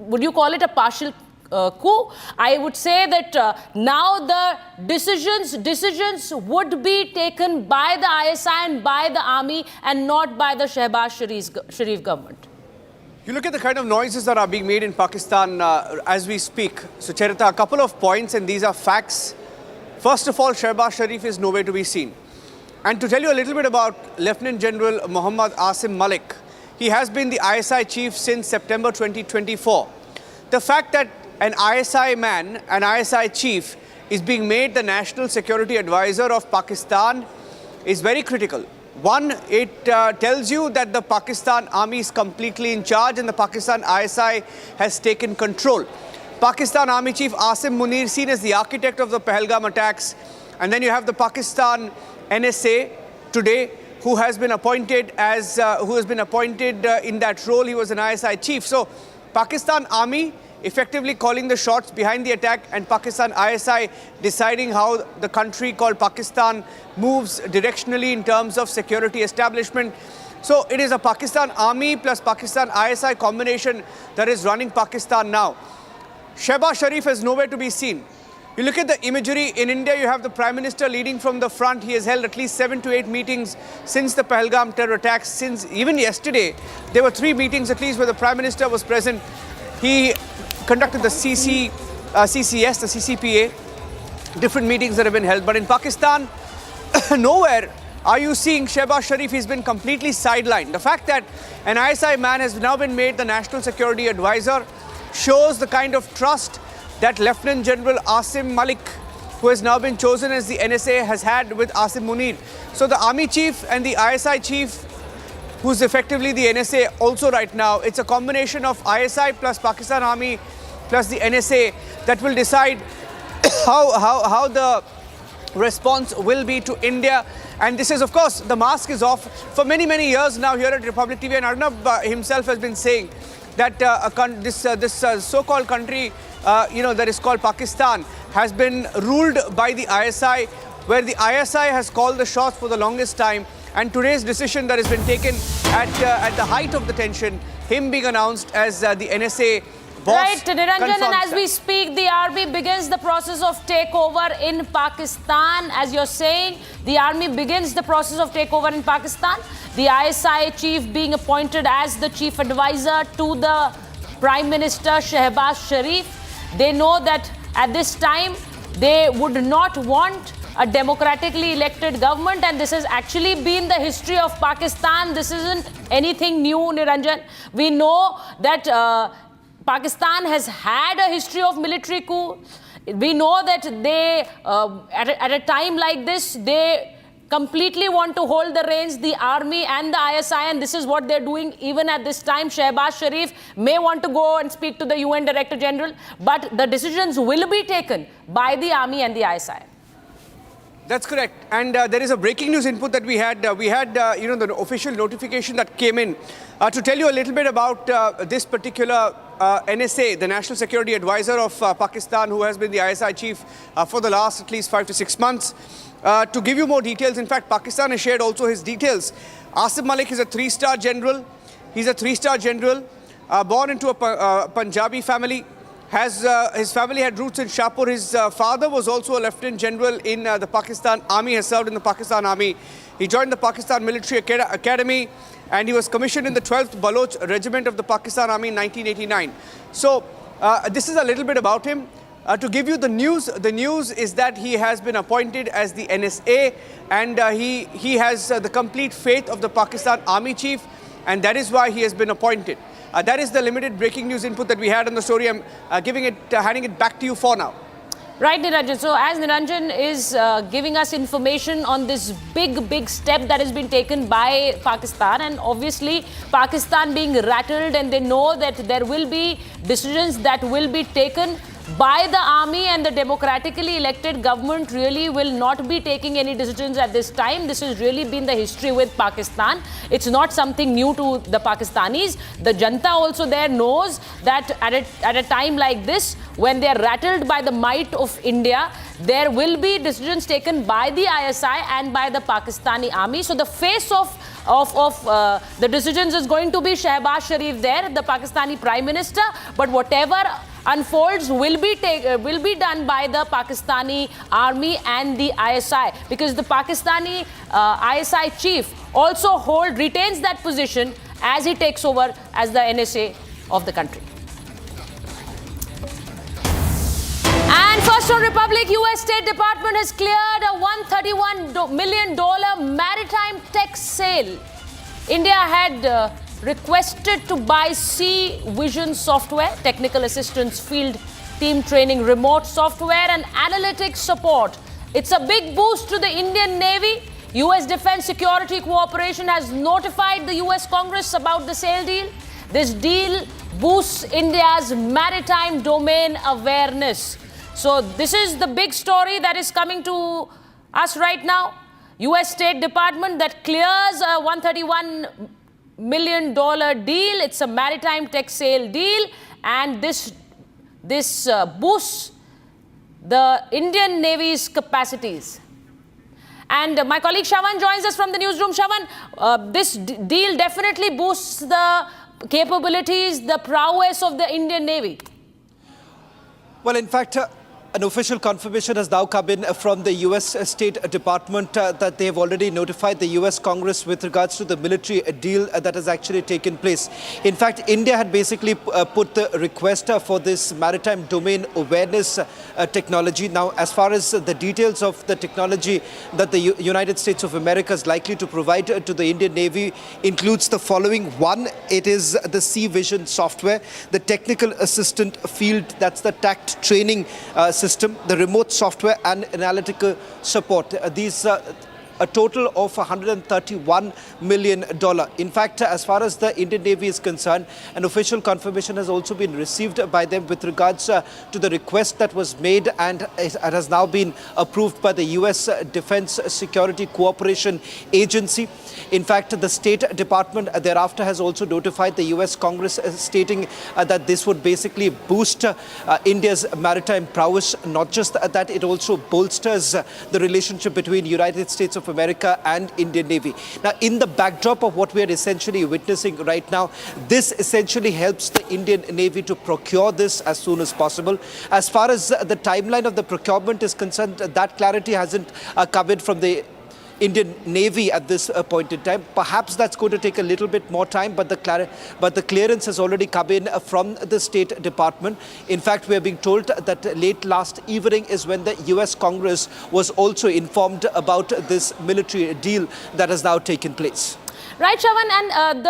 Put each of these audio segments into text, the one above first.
would you call it a partial coup? I would say that now the decisions would be taken by the ISI and by the army and not by the Shehbaz Sharif government. You look at the kind of noises that are being made in Pakistan as we speak. So, Charita, a couple of points, and these are facts. First of all, Shehbaz Sharif is nowhere to be seen. And to tell you a little bit about Lieutenant General Muhammad Asim Malik, he has been the ISI chief since September 2024. The fact that an ISI man, an ISI chief, is being made the National Security Advisor of Pakistan is very critical. One, it tells you that the Pakistan army is completely in charge and the Pakistan ISI has taken control. Pakistan Army Chief Asim Munir, seen as the architect of the Pahalgam attacks. And then you have the Pakistan NSA today, who has been appointed as in that role. He was an ISI chief. So Pakistan Army effectively calling the shots behind the attack, and Pakistan ISI deciding how the country called Pakistan moves directionally in terms of security establishment. So it is a Pakistan Army plus Pakistan ISI combination that is running Pakistan now. Shehbaz Sharif is nowhere to be seen. You look at the imagery in India, you have the Prime Minister leading from the front. He has held at least 7 to 8 meetings since the Pahalgam terror attacks. Since even yesterday, there were 3 meetings at least where the Prime Minister was present. He conducted the CCS, the CCPA, different meetings that have been held. But in Pakistan, nowhere are you seeing Shehbaz Sharif. He's been completely sidelined. The fact that an ISI man has now been made the National Security Advisor shows the kind of trust that Lieutenant General Asim Malik, who has now been chosen as the NSA, has had with Asim Munir. So the Army Chief and the ISI Chief, who's effectively the NSA also right now, it's a combination of ISI plus Pakistan Army plus the NSA that will decide how the response will be to India. And this is, of course, the mask is off. For many, many years now here at Republic TV, and Arnab himself has been saying that this so-called country, that is called Pakistan, has been ruled by the ISI, where the ISI has called the shots for the longest time. And today's decision that has been taken at the height of the tension, him being announced as the NSA boss. Right, Niranjan, and as we speak, the army begins the process of takeover in Pakistan. As you're saying, the army begins the process of takeover in Pakistan. The ISI chief being appointed as the chief advisor to the Prime Minister Shehbaz Sharif. They know that at this time, they would not want a democratically elected government, and this has actually been the history of Pakistan. This isn't anything new, Niranjan. We know that Pakistan has had a history of military coup. We know that they, at a time like this, they completely want to hold the reins, the army and the ISI, and this is what they're doing even at this time. Shehbaz Sharif may want to go and speak to the UN Director General, but the decisions will be taken by the army and the ISI. That's correct. And there is a breaking news input that we had. The official notification that came in to tell you a little bit about this particular NSA, the National Security Advisor of Pakistan, who has been the ISI chief for the last at least 5 to 6 months. To give you more details, in fact, Pakistan has shared also his details. Asim Malik is a 3-star general. He's a 3-star general, born into a Punjabi family. His family had roots in Shahpur. His father was also a lieutenant general in the Pakistan Army, has served in the Pakistan Army. He joined the Pakistan Military Academy, and he was commissioned in the 12th Baloch Regiment of the Pakistan Army in 1989. So this is a little bit about him. To give you the news is that he has been appointed as the NSA, and he has the complete faith of the Pakistan Army Chief, and that is why he has been appointed. That is the limited breaking news input that we had on the story. I'm handing it back to you for now. Right, Niranjan. So as Niranjan is giving us information on this big step that has been taken by Pakistan, and obviously Pakistan being rattled, and they know that there will be decisions that will be taken by the army, and the democratically elected government really will not be taking any decisions at this time. This has really been the history with Pakistan. It's not something new to the Pakistanis. The Janta also there knows that at a time like this, when they are rattled by the might of India, there will be decisions taken by the ISI and by the Pakistani army. So the face of the decisions is going to be Shehbaz Sharif there, the Pakistani Prime Minister. But whatever unfolds will be done by the Pakistani army and the ISI, because the Pakistani ISI chief also retains that position as he takes over as the NSA of the country. And first on Republic, US State Department has cleared a $131 million maritime tech sale. India had requested to buy Sea Vision software, technical assistance, field team training, remote software and analytics support. It's a big boost to the Indian Navy. US Defence Security Cooperation has notified the US Congress about the sale deal. This deal boosts India's maritime domain awareness. So this is the big story that is coming to us right now. US State Department that clears a $131 million deal. It's a maritime tech sale deal, and this boosts the Indian Navy's capacities. And my colleague Shawan joins us from the newsroom. Shawan, this deal definitely boosts the capabilities, the prowess of the Indian Navy. Well, in fact, an official confirmation has now come in from the US State Department that they have already notified the US Congress with regards to the military deal that has actually taken place. In fact, India had basically put the request for this maritime domain awareness technology. Now, as far as the details of the technology that the United States of America is likely to provide to the Indian Navy includes the following. One, it is the Sea Vision software, the technical assistant field, that's the TACT training system, the remote software and analytical support. These a total of $131 million. In fact, as far as the Indian Navy is concerned, an official confirmation has also been received by them with regards to the request that was made, and it has now been approved by the US Defence Security Cooperation Agency. In fact, the State Department thereafter has also notified the US Congress stating that this would basically boost India's maritime prowess. Not just that, it also bolsters the relationship between United States of America and Indian Navy. Now, in the backdrop of what we are essentially witnessing right now, this essentially helps the Indian Navy to procure this as soon as possible. As far as the timeline of the procurement is concerned, that clarity hasn't come in from the Indian Navy at this point in time. Perhaps that's going to take a little bit more time, but the clearance has already come in from the State Department. In fact, we are being told that late last evening is when the US Congress was also informed about this military deal that has now taken place. Right, Shawan, and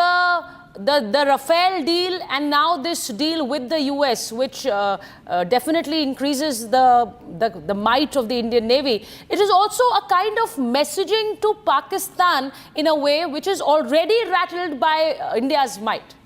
the Rafale deal and now this deal with the US, which definitely increases the might of the Indian Navy. It is also a kind of messaging to Pakistan in a way which is already rattled by India's might.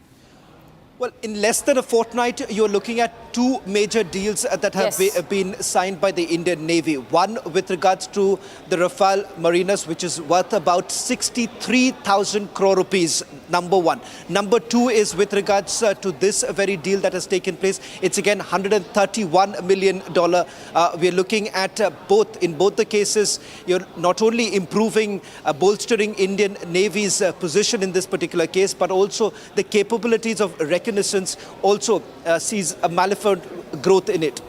Well, in less than a fortnight, you're looking at two major deals that have been signed by the Indian Navy. One with regards to the Rafale Marinas, which is worth about 63,000 crore rupees, number one. Number two is with regards to this very deal that has taken place. It's again $131 million. We're looking at in both the cases, you're not only improving, bolstering Indian Navy's position in this particular case, but also the capabilities of reconnaissance also sees a manifold growth in it.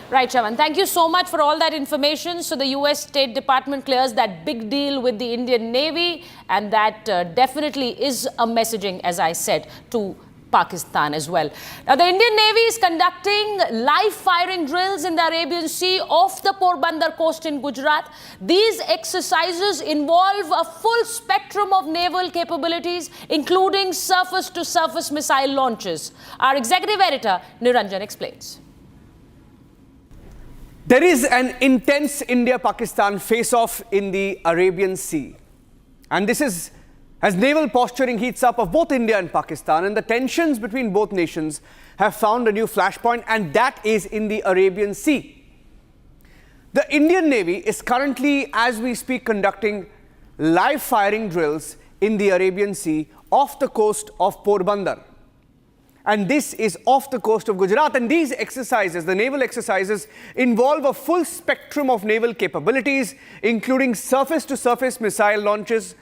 Right, Shawan. Thank you so much for all that information. So the US State Department clears that big deal with the Indian Navy, and that definitely is a messaging, as I said, to Pakistan as well. Now, the Indian Navy is conducting live firing drills in the Arabian Sea off the Porbandar coast in Gujarat. These exercises involve a full spectrum of naval capabilities, including surface-to-surface missile launches. Our executive editor, Niranjan, explains. There is an intense India-Pakistan face-off in the Arabian Sea. And this is as naval posturing heats up of both India and Pakistan, and the tensions between both nations have found a new flashpoint, and that is in the Arabian Sea. The Indian Navy is currently, as we speak, conducting live firing drills in the Arabian Sea off the coast of Porbandar. And this is off the coast of Gujarat. And these exercises, the naval exercises, involve a full spectrum of naval capabilities, including surface-to-surface missile launches,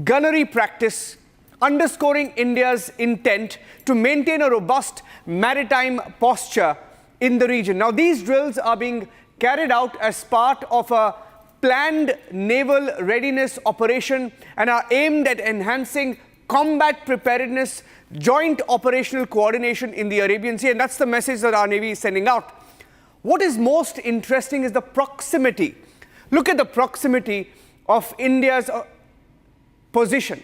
gunnery practice, underscoring India's intent to maintain a robust maritime posture in the region. Now, these drills are being carried out as part of a planned naval readiness operation and are aimed at enhancing combat preparedness, joint operational coordination in the Arabian Sea, and that's the message that our Navy is sending out. What is most interesting is the proximity. Look at the proximity of India's position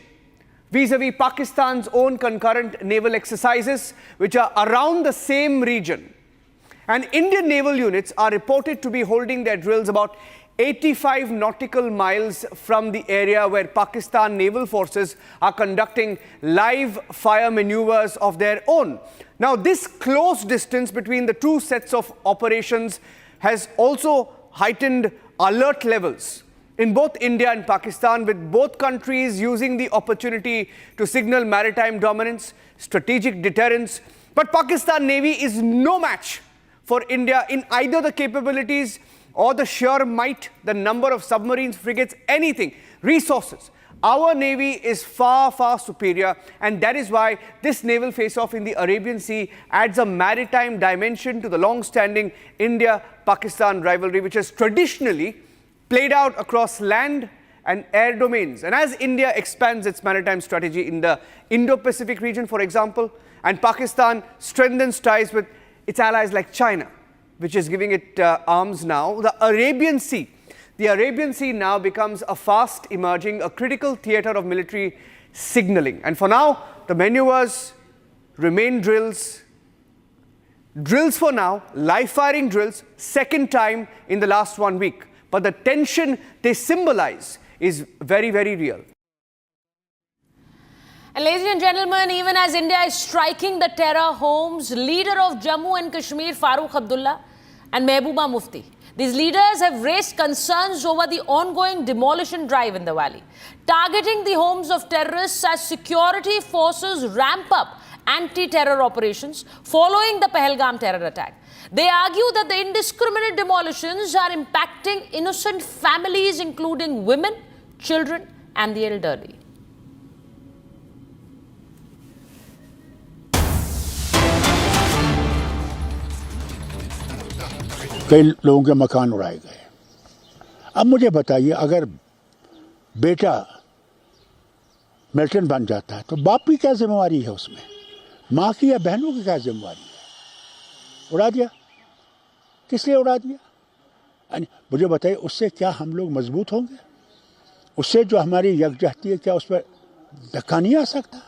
vis-a-vis Pakistan's own concurrent naval exercises, which are around the same region. And Indian naval units are reported to be holding their drills about 85 nautical miles from the area where Pakistan naval forces are conducting live fire maneuvers of their own. Now, this close distance between the two sets of operations has also heightened alert levels in both India and Pakistan, with both countries using the opportunity to signal maritime dominance, strategic deterrence. But Pakistan Navy is no match for India in either the capabilities or the sheer might, the number of submarines, frigates, anything, resources. Our Navy is far, far superior, and that is why this naval face-off in the Arabian Sea adds a maritime dimension to the long-standing India-Pakistan rivalry, which has traditionally played out across land and air domains. And as India expands its maritime strategy in the Indo-Pacific region, for example, and Pakistan strengthens ties with its allies like China, which is giving it arms now, the Arabian Sea now becomes a fast emerging, a critical theater of military signaling. And for now, the maneuvers remain drills. Drills for now, live firing drills, second time in the last 1 week. But the tension they symbolize is very, very real. And ladies and gentlemen, even as India is striking the terror homes, leader of Jammu and Kashmir, Farooq Abdullah, and Mehbooba Mufti, these leaders have raised concerns over the ongoing demolition drive in the valley, targeting the homes of terrorists as security forces ramp up anti-terror operations following the Pahalgam terror attack. They argue that the indiscriminate demolitions are impacting innocent families, including women, children, and the elderly. कई लोगों के मकान उड़ाए गए। अब मुझे बताइए, अगर बेटा मिलिटेंट बन जाता है तो बाप की क्या जिम्मेवारी है उसमें? माँ की या बहनों की क्या जिम्मेवारी है? उड़ा दिया, किस लिए उड़ा दिया? मुझे बताइए, उससे क्या हम लोग मजबूत होंगे? उससे जो हमारी यकजहती है, क्या उस पर धक्का नहीं आ सकता?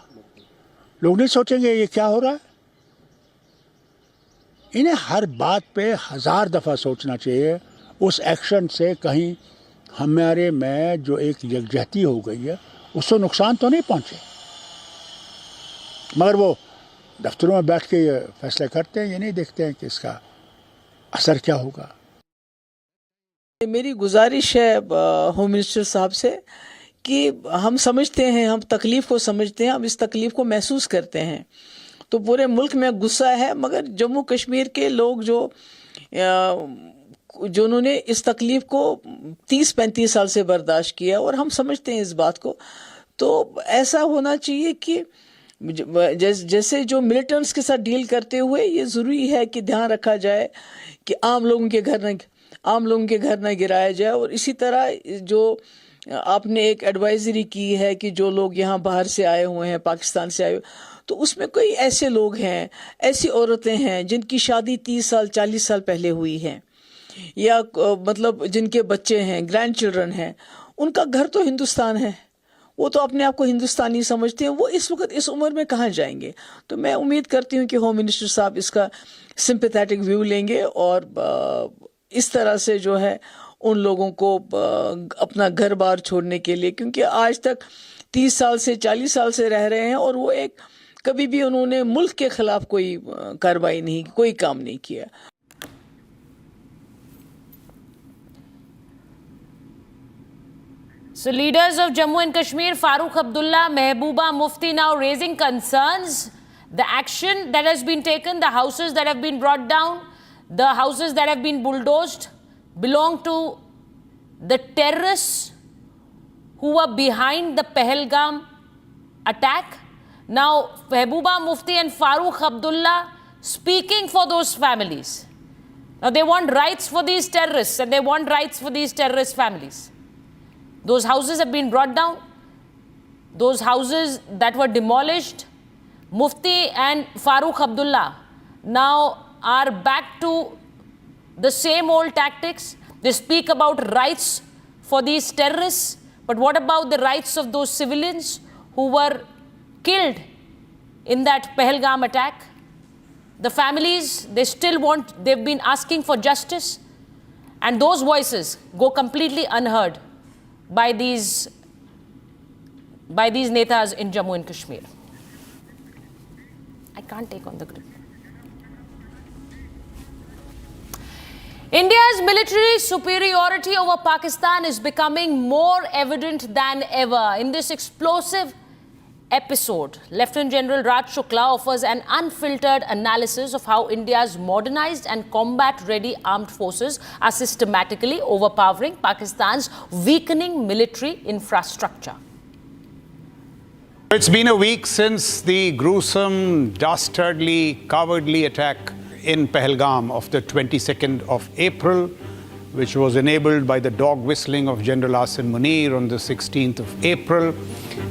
लोग नहीं सोचेंगे ये क्या हो रहा है? इन्हें हर बात पे 1000 दफ़ा सोचना चाहिए। उस एक्शन से कहीं हमारे में जो एक यकजहती हो गई है उससे नुकसान तो नहीं पहुंचे, मगर वो दफ्तरों में बैठ के ये फैसले करते हैं, ये नहीं देखते हैं कि इसका असर क्या होगा। मेरी गुजारिश है होम मिनिस्टर साहब से कि हम समझते हैं, हम तकलीफ को समझते हैं, हम इस तकलीफ को महसूस करते हैं। तो पूरे मुल्क में गुस्सा है, मगर जम्मू कश्मीर के लोग जो उन्होंने इस तकलीफ को 30-35 साल से बर्दाश्त किया, और हम समझते हैं इस बात को। तो ऐसा होना चाहिए कि जैसे जो मिलिटेंट्स के साथ डील करते हुए ये ज़रूरी है कि ध्यान रखा जाए कि आम लोगों के घर न गिराया जाए। और इसी तरह जो आपने एक एडवाइजरी की है कि जो लोग यहाँ बाहर से आए हुए हैं, पाकिस्तान से आए हुए, तो उसमें कोई ऐसे लोग हैं, ऐसी औरतें हैं जिनकी शादी 30 साल 40 साल पहले हुई है, या मतलब जिनके बच्चे हैं, ग्रैंड चिल्ड्रन हैं, उनका घर तो हिंदुस्तान है, वो तो अपने आप को हिंदुस्तानी समझते हैं, वो इस वक्त इस उम्र में कहाँ जाएंगे? तो मैं उम्मीद करती हूँ कि होम मिनिस्टर साहब इसका सिंपैथेटिक व्यू लेंगे और इस तरह से जो है उन लोगों को अपना घर बार छोड़ने के लिए, क्योंकि आज तक 30 साल से 40 साल से रह रहे हैं और वो कभी भी उन्होंने मुल्क के खिलाफ कोई कार्रवाई नहीं, कोई काम नहीं किया। So leaders of Jammu and Kashmir, Farooq Abdullah, Mehbooba Mufti, now raising concerns. The action that has been taken, the houses that have been brought down, the houses that have been bulldozed belong to the terrorists who were behind the Pahalgam attack. Now, Mehbooba Mufti and Farooq Abdullah speaking for those families. Now, they want rights for these terrorists and they want rights for these terrorist families. Those houses have been brought down. Those houses that were demolished, Mufti and Farooq Abdullah now are back to the same old tactics. They speak about rights for these terrorists, but what about the rights of those civilians who were killed in that Pahalgam attack? The families, they've been asking for justice, and those voices go completely unheard by these netas in Jammu and Kashmir. I can't take on the grip. India's military superiority over Pakistan is becoming more evident than ever. In this explosive episode, Lieutenant General Raj Shukla offers an unfiltered analysis of how India's modernized and combat-ready armed forces are systematically overpowering Pakistan's weakening military infrastructure. It's been a week since the gruesome, dastardly, cowardly attack in Pahalgam of the 22nd of April, which was enabled by the dog whistling of General Asim Munir on the 16th of April.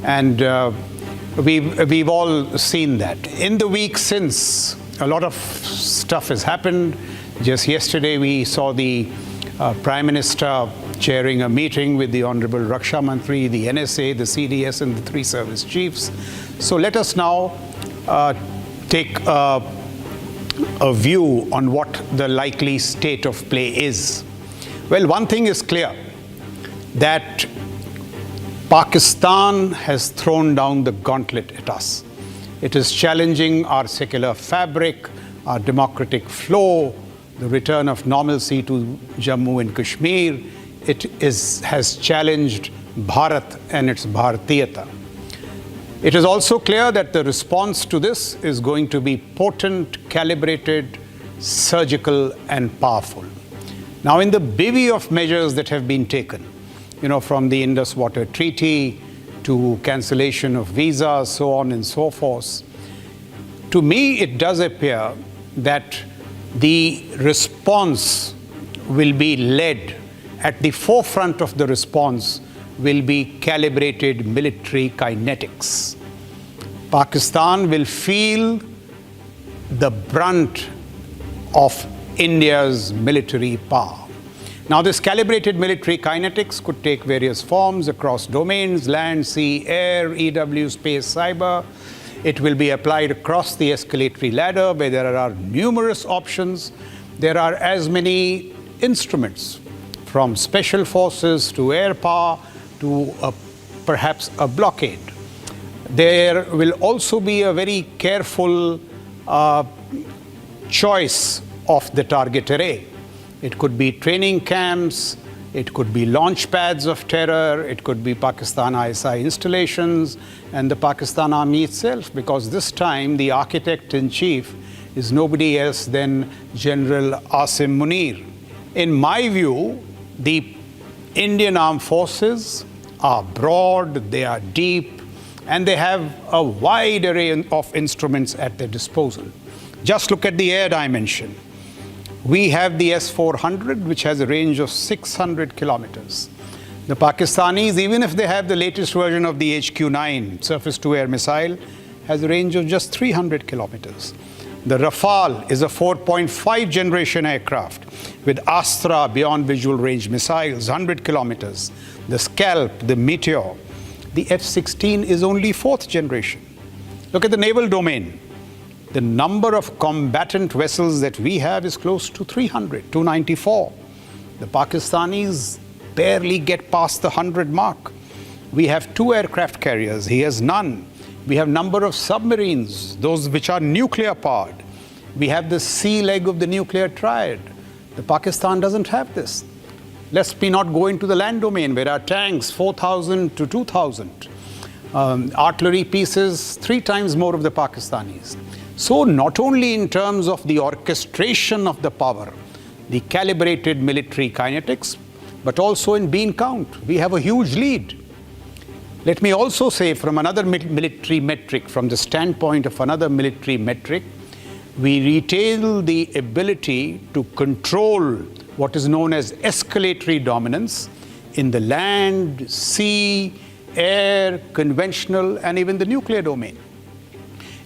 And we've all seen that. In the week since, a lot of stuff has happened. Just yesterday, we saw the Prime Minister chairing a meeting with the Honorable Raksha Mantri, the NSA, the CDS, and the 3 service chiefs. So let us now take a view on what the likely state of play is. Well, one thing is clear, that Pakistan has thrown down the gauntlet at us. It is challenging our secular fabric, our democratic flow, the return of normalcy to Jammu and Kashmir. It has challenged Bharat and its Bharatiyata. It is also clear that the response to this is going to be potent, calibrated, surgical, and powerful. Now, in the bevy of measures that have been taken, from the Indus Water Treaty to cancellation of visas, so on and so forth, to me, it does appear that the response will be led, at the forefront of the response will be calibrated military kinetics. Pakistan will feel the brunt of India's military power. Now, this calibrated military kinetics could take various forms across domains: land, sea, air, EW, space, cyber. It will be applied across the escalatory ladder, where there are numerous options. There are as many instruments, from special forces to air power to perhaps a blockade. There will also be a very careful choice of the target array. It could be training camps, it could be launch pads of terror, it could be Pakistan ISI installations, and the Pakistan Army itself, because this time the architect-in-chief is nobody else than General Asim Munir. In my view, the Indian armed forces are broad, they are deep, and they have a wide array of instruments at their disposal. Just look at the air dimension. We have the S-400, which has a range of 600 kilometers. The Pakistanis, even if they have the latest version of the HQ-9 surface-to-air missile, has a range of just 300 kilometers. The Rafale is a 4.5 generation aircraft with Astra beyond visual range missiles, 100 kilometers. The Scalp, the Meteor. The F-16 is only 4th generation. Look at the naval domain. The number of combatant vessels that we have is close to 300, 294. The Pakistanis barely get past the 100 mark. We have 2 aircraft carriers, he has none. We have number of submarines, those which are nuclear powered. We have the sea leg of the nuclear triad. The Pakistan doesn't have this. Lest we not go into the land domain, where our tanks, 4,000 to 2,000. Artillery pieces, 3 times more of the Pakistanis. So not only in terms of the orchestration of the power, the calibrated military kinetics, but also in bean count. We have a huge lead. Let me also say, from another military metric, from the standpoint of another military metric, we retain the ability to control what is known as escalatory dominance in the land, sea, air, conventional, and even the nuclear domain.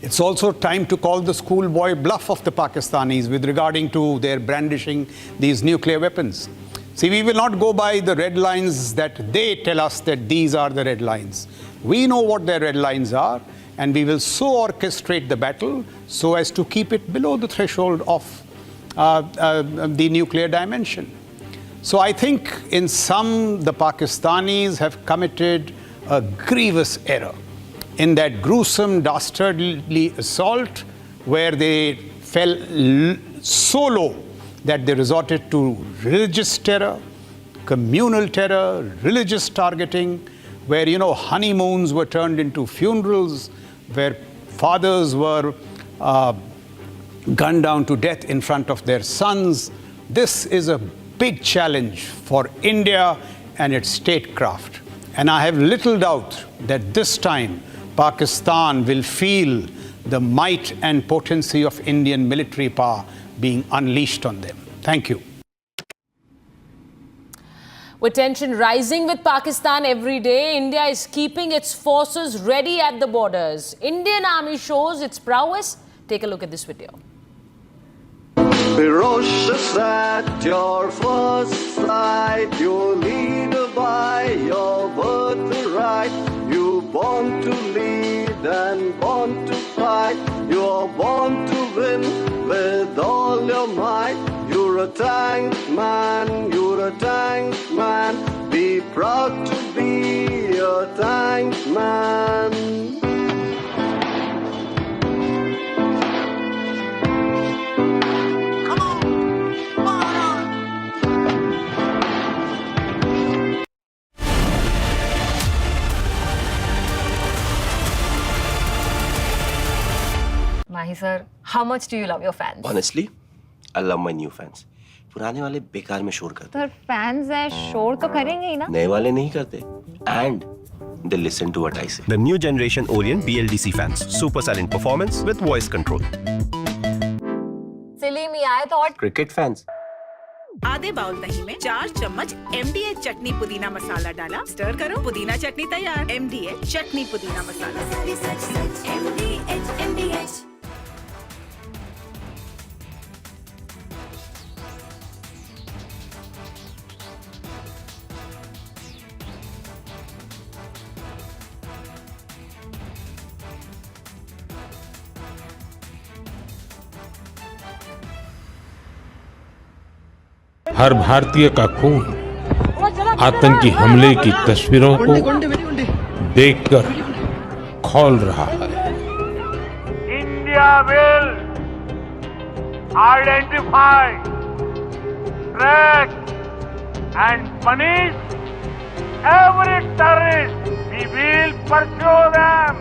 It's also time to call the schoolboy bluff of the Pakistanis with regarding to their brandishing these nuclear weapons. See, we will not go by the red lines that they tell us that these are the red lines. We know what their red lines are, and we will so orchestrate the battle so as to keep it below the threshold of the nuclear dimension. So I think in sum, the Pakistanis have committed a grievous error in that gruesome, dastardly assault where they fell so low that they resorted to religious terror, communal terror, religious targeting, where, honeymoons were turned into funerals, where fathers were gunned down to death in front of their sons. This is a big challenge for India and its statecraft. And I have little doubt that this time Pakistan will feel the might and potency of Indian military power being unleashed on them. Thank you. With tension rising with Pakistan every day, India is keeping its forces ready at the borders. Indian Army shows its prowess. Take a look at this video. Ferocious at your first sight, you lead by your birthright. You born to lead and born to fight. You're born to win with all your might. You're a tank man, you're a tank man. Be proud to be a tank man. Mahi sir, how much do you love your fans? Honestly, I love my new fans. पुराने वाले बेकार में शोर करते Sir, fans हैं, शोर तो करेंगे ही ना? नए वाले नहीं करते. And they listen to what I say. The new generation Orient BLDC fans. Super silent performance with voice control. Silly me, I thought. Cricket fans. आधे बाउल दही में 4 चम्मच MDH चटनी पुदीना मसाला डाला, स्टर करो, पुदीना चटनी तैयार. MDH चटनी पुदीना मसाला. MDH. हर भारतीय का खून आतंकी हमले की तस्वीरों को देखकर खौल रहा है. India will identify, track and punish every terrorist. We will pursue them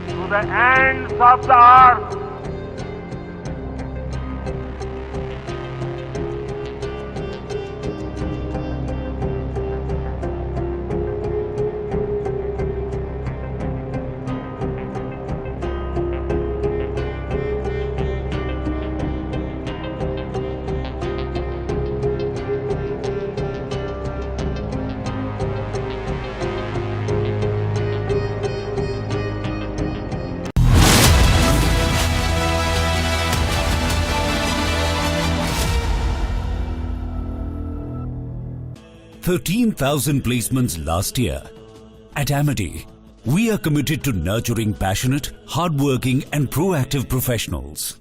to the ends of the earth. $13,000 placements last year. At Amity, we are committed to nurturing passionate, hardworking and proactive professionals.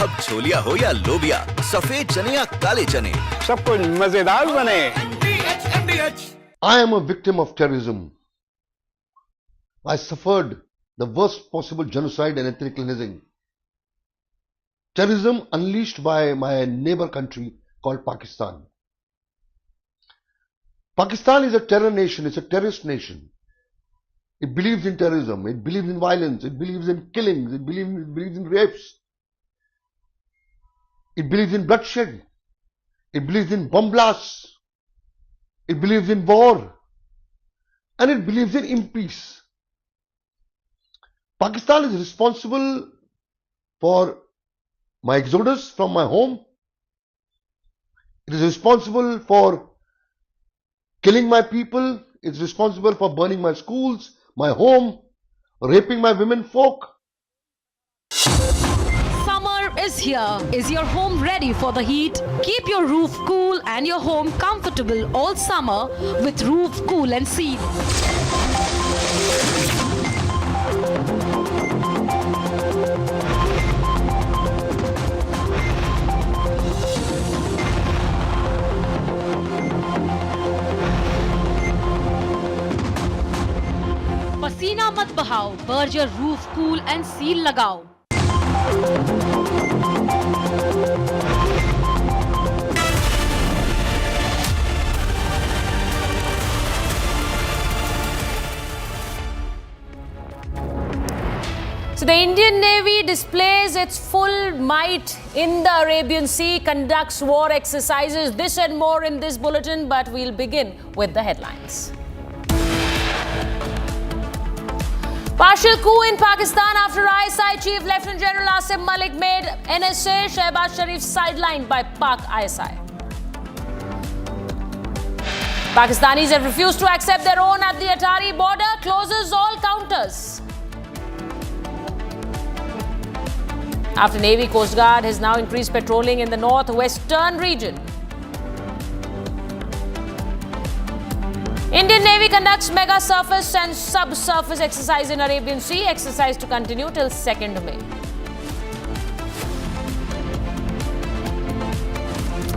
अब छोलिया हो या लोबिया, सफेद चने या काले चने, सब कुछ मजेदार बने. I am a victim of terrorism. I suffered the worst possible genocide and ethnic cleansing. Terrorism unleashed by my neighbor country called Pakistan. Pakistan is a terror nation, it's a terrorist nation. It believes in terrorism, it believes in violence, it believes in killings, it believes in rapes. It believes in bloodshed. It believes in bomb blasts. It believes in war. And it believes in peace. Pakistan is responsible for my exodus from my home. It is responsible for killing my people. It's responsible for burning my schools, my home, raping my women folk. Summer is here. Is your home ready for the heat? Keep your roof cool and your home comfortable all summer with Roof Cool and Seal. पसीना मत बहाओ, Berger roof cool and seal लगाओ। So the Indian Navy displays its full might in the Arabian Sea, conducts war exercises, this and more in this bulletin, but we'll begin with the headlines. Partial coup in Pakistan after ISI Chief Lieutenant General Asim Malik made NSA Shehbaz Sharif sidelined by Pak ISI. Pakistanis have refused to accept their own at the Atari border, closes all counters. After Navy, Coast Guard has now increased patrolling in the northwestern region. Indian Navy conducts mega surface and subsurface exercise in Arabian Sea. Exercise to continue till 2nd May.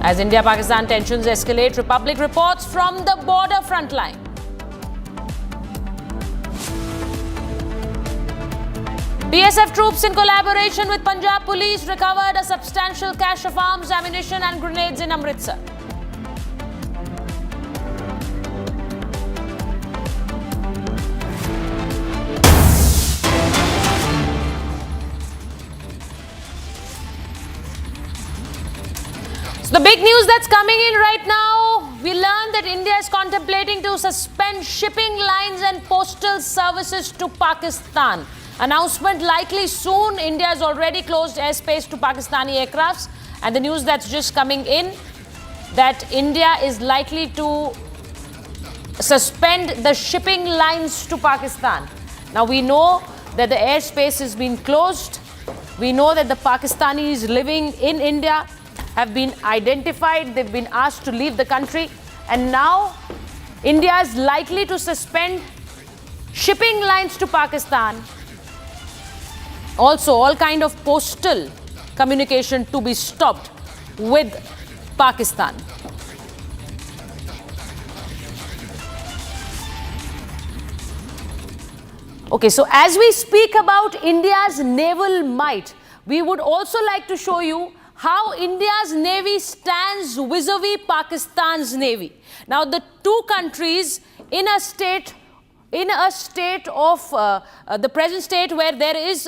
As India-Pakistan tensions escalate, Republic reports from the border front line. BSF troops in collaboration with Punjab Police recovered a substantial cache of arms, ammunition and grenades in Amritsar. The big news that's coming in right now, we learned that India is contemplating to suspend shipping lines and postal services to Pakistan. Announcement likely soon. India has already closed airspace to Pakistani aircrafts. And the news that's just coming in, that India is likely to suspend the shipping lines to Pakistan. Now we know that the airspace has been closed. We know that the Pakistanis living in India have been identified, they've been asked to leave the country, and now India is likely to suspend shipping lines to Pakistan. Also, all kind of postal communication to be stopped with Pakistan. Okay, so as we speak about India's naval might, we would also like to show you how India's Navy stands vis-a-vis Pakistan's Navy. Now, the two countries in a state of the present state where there is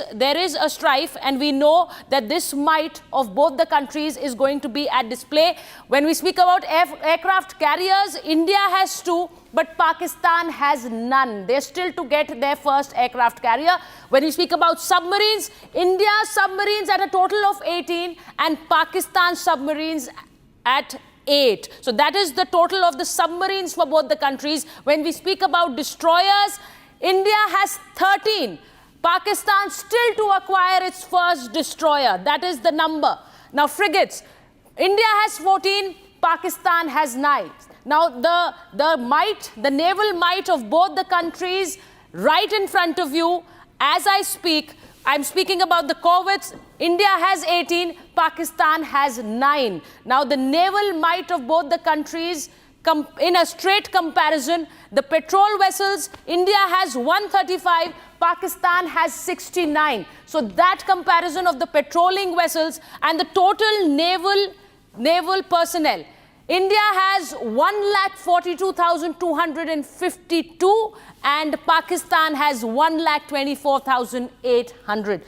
a strife, and we know that this might of both the countries is going to be at display. When we speak about aircraft carriers, India has 2, but Pakistan has none. They're still to get their first aircraft carrier. When we speak about submarines, India's submarines at a total of 18 and Pakistan's submarines at 8. So that is the total of the submarines for both the countries. When we speak about destroyers, India has 13. Pakistan still to acquire its first destroyer. That is the number. Now frigates, India has 14, Pakistan has 9. Now the naval might of both the countries right in front of you. As I speak, I'm speaking about the corvettes. India has 18, Pakistan has 9. Now the naval might of both the countries, in a straight comparison, the patrol vessels, India has 135, Pakistan has 69. So that comparison of the patrolling vessels and the total naval personnel. India has 1,42,252 and Pakistan has 1,24,800.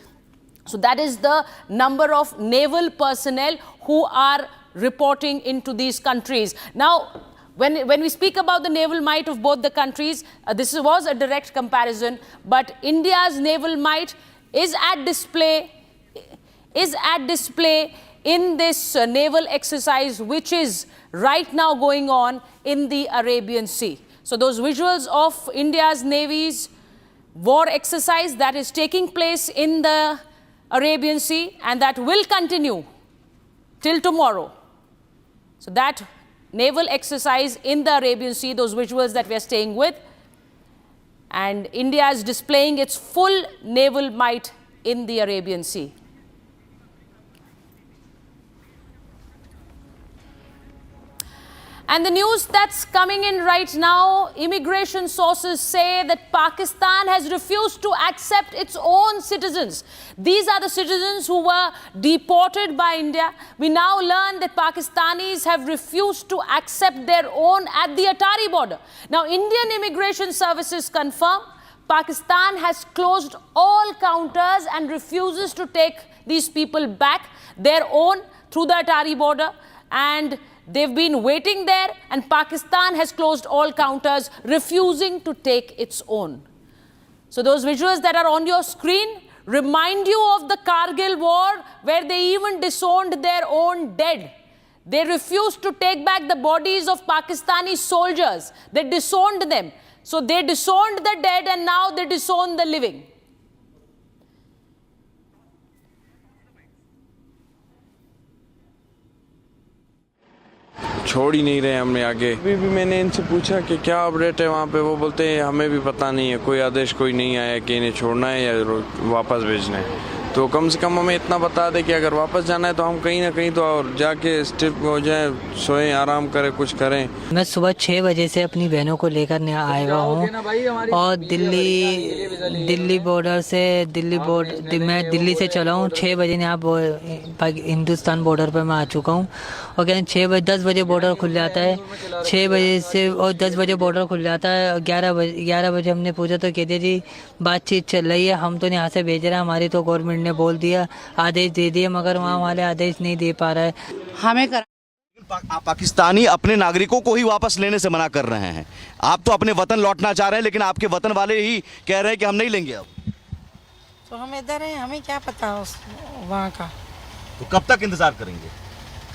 So that is the number of naval personnel who are reporting into these countries. Now, when we speak about the naval might of both the countries, this was a direct comparison, but India's naval might is at display in this naval exercise which is right now going on in the Arabian Sea. So those visuals of India's Navy's war exercise that is taking place in the Arabian Sea and that will continue till tomorrow. So that naval exercise in the Arabian Sea, those visuals that we are staying with, and India is displaying its full naval might in the Arabian Sea. And the news that's coming in right now, immigration sources say that Pakistan has refused to accept its own citizens. These are the citizens who were deported by India. We now learn that Pakistanis have refused to accept their own at the Atari border. Now, Indian immigration services confirm Pakistan has closed all counters and refuses to take these people back, their own, through the Atari border. And they've been waiting there, and Pakistan has closed all counters, refusing to take its own. So those visuals that are on your screen remind you of the Kargil war, where they even disowned their own dead. They refused to take back the bodies of Pakistani soldiers. They disowned them. So they disowned the dead, and now they disown the living. छोड़ ही नहीं रहे हमने आगे। अभी भी मैंने इनसे पूछा कि क्या अपडेट है वहाँ पे, वो बोलते हैं हमें भी पता नहीं है, कोई आदेश कोई नहीं आया कि इन्हें छोड़ना है या वापस भेजना है। तो कम से कम हमें इतना बता दे कि अगर वापस जाना है तो हम कहीं ना कहीं तो और जाके स्टिप हो जाए, सोएं, आराम करें, कुछ करें। मैं सुबह 6 बजे से अपनी बहनों को लेकर आया हूँ और दिल्ली बॉर्डर से मैं दिल्ली से चला हूँ। 6 बजे यहाँ हिंदुस्तान बॉर्डर पर मैं आ चुका हूँ और कहते 10 बजे बॉर्डर खुल जाता है। 6 बजे से और 10 बजे बॉर्डर खुल जाता है। 11 बजे हमने पूछा तो कहते जी बातचीत चल रही है, हम तो यहाँ से भेज रहे हैं, हमारी तो गवर्नमेंट ने बोल दिया, आदेश दे दिए, मगर वहाँ वाले आदेश नहीं दे पा रहा है हमें। पाकिस्तानी अपने नागरिकों को ही वापस लेने से मना कर रहे हैं। आप तो अपने वतन लौटना चाह रहे हैं, लेकिन आपके वतन वाले ही कह रहे हैं कि हम नहीं लेंगे। अब तो हम इधर हैं, हमें क्या पता वहाँ का। तो कब तक इंतजार करेंगे?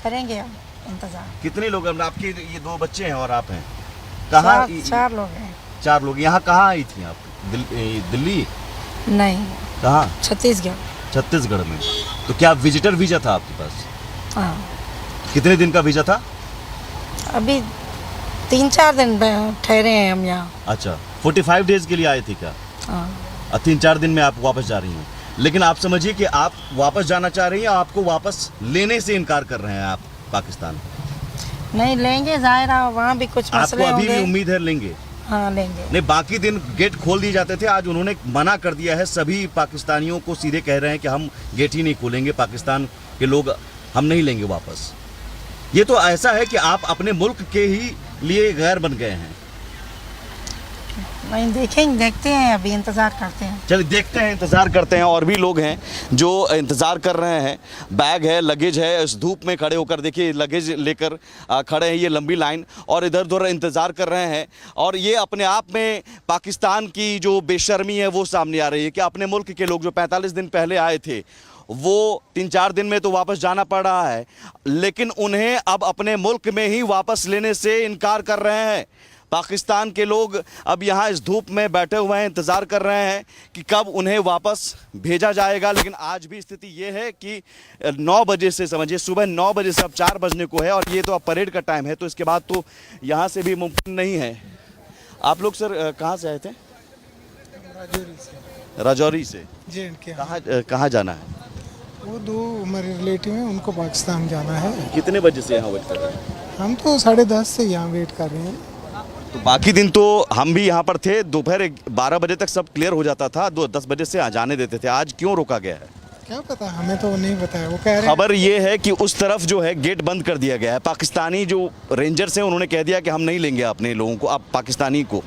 करेंगे हम इंतजार। कितने लोग हैं? आपके ये 2 बच्चे हैं और आप हैं। कहाँ? 4 लोग हैं। 4 लोग। यहाँ कहाँ आई थी आप? दिल्ली नहीं। कहाँ? छत्तीसगढ़ में। तो क्या विजिटर वीजा था आपके पास? हाँ। कितने दिन का वीजा था? अभी 3-4 दिन ठहरे हैं हम यहाँ। अच्छा, 45 डेज के लिए आए थे क्या? हाँ। 3-4 दिन में आप वापस जा रही हैं, लेकिन आप समझिए कि आप वापस जाना चाह रही हैं, आपको वापस लेने से इनकार कर रहे हैं आप पाकिस्तान। नहीं लेंगे, जाहिर है वहाँ भी कुछ मसले होंगे। आपको अभी भी उम्मीद है लेंगे? हाँ लेंगे। नहीं, बाकी दिन गेट खोल दिए जाते थे, आज उन्होंने मना कर दिया है। सभी पाकिस्तानियों को सीधे कह रहे हैं कि हम गेट ही नहीं खोलेंगे, पाकिस्तान के लोग हम नहीं लेंगे वापस। ये तो ऐसा है कि आप अपने मुल्क के ही लिए गैर बन गए हैं। नहीं देखते हैं, अभी इंतजार करते हैं। चलिए देखते हैं, इंतजार करते हैं। और भी लोग हैं जो इंतजार कर रहे हैं। बैग है, लगेज है, इस धूप में खड़े होकर देखिए लगेज लेकर खड़े हैं, ये लंबी लाइन, और इधर उधर इंतजार कर रहे हैं। और ये अपने आप में पाकिस्तान की जो बेशर्मी है वो सामने आ रही है कि अपने मुल्क के लोग जो 45 दिन पहले आए थे वो 3-4 दिन में तो वापस जाना पड़ रहा है, लेकिन उन्हें अब अपने मुल्क में ही वापस लेने से इनकार कर रहे हैं। पाकिस्तान के लोग अब यहाँ इस धूप में बैठे हुए हैं, इंतज़ार कर रहे हैं कि कब उन्हें वापस भेजा जाएगा। लेकिन आज भी स्थिति ये है कि 9 बजे से, समझिए सुबह 9 बजे से अब 4 बजने को है, और ये तो अब परेड का टाइम है, तो इसके बाद तो यहाँ से भी मुमकिन नहीं है। आप लोग सर कहाँ से आए थे? राजौरी से। कहाँ जाना है? वो 2 हमारे रिलेटिव हैं, उनको पाकिस्तान जाना है। कितने बजे से यहाँ वेट कर रहे हैं? हम तो 10:30 से यहाँ वेट कर रहे हैं। तो बाकी दिन तो हम भी यहाँ पर थे, दोपहर 12 बजे तक सब क्लियर हो जाता था, 10 बजे से जाने देते थे। आज क्यों रोका गया है? क्या पता, हमें तो नहीं बताया। वो कह रहे हैं, खबर ये है कि उस तरफ जो है गेट बंद कर दिया गया है। पाकिस्तानी जो रेंजर्स हैं उन्होंने कह दिया कि हम नहीं लेंगे अपने लोगों को, आप पाकिस्तानी को।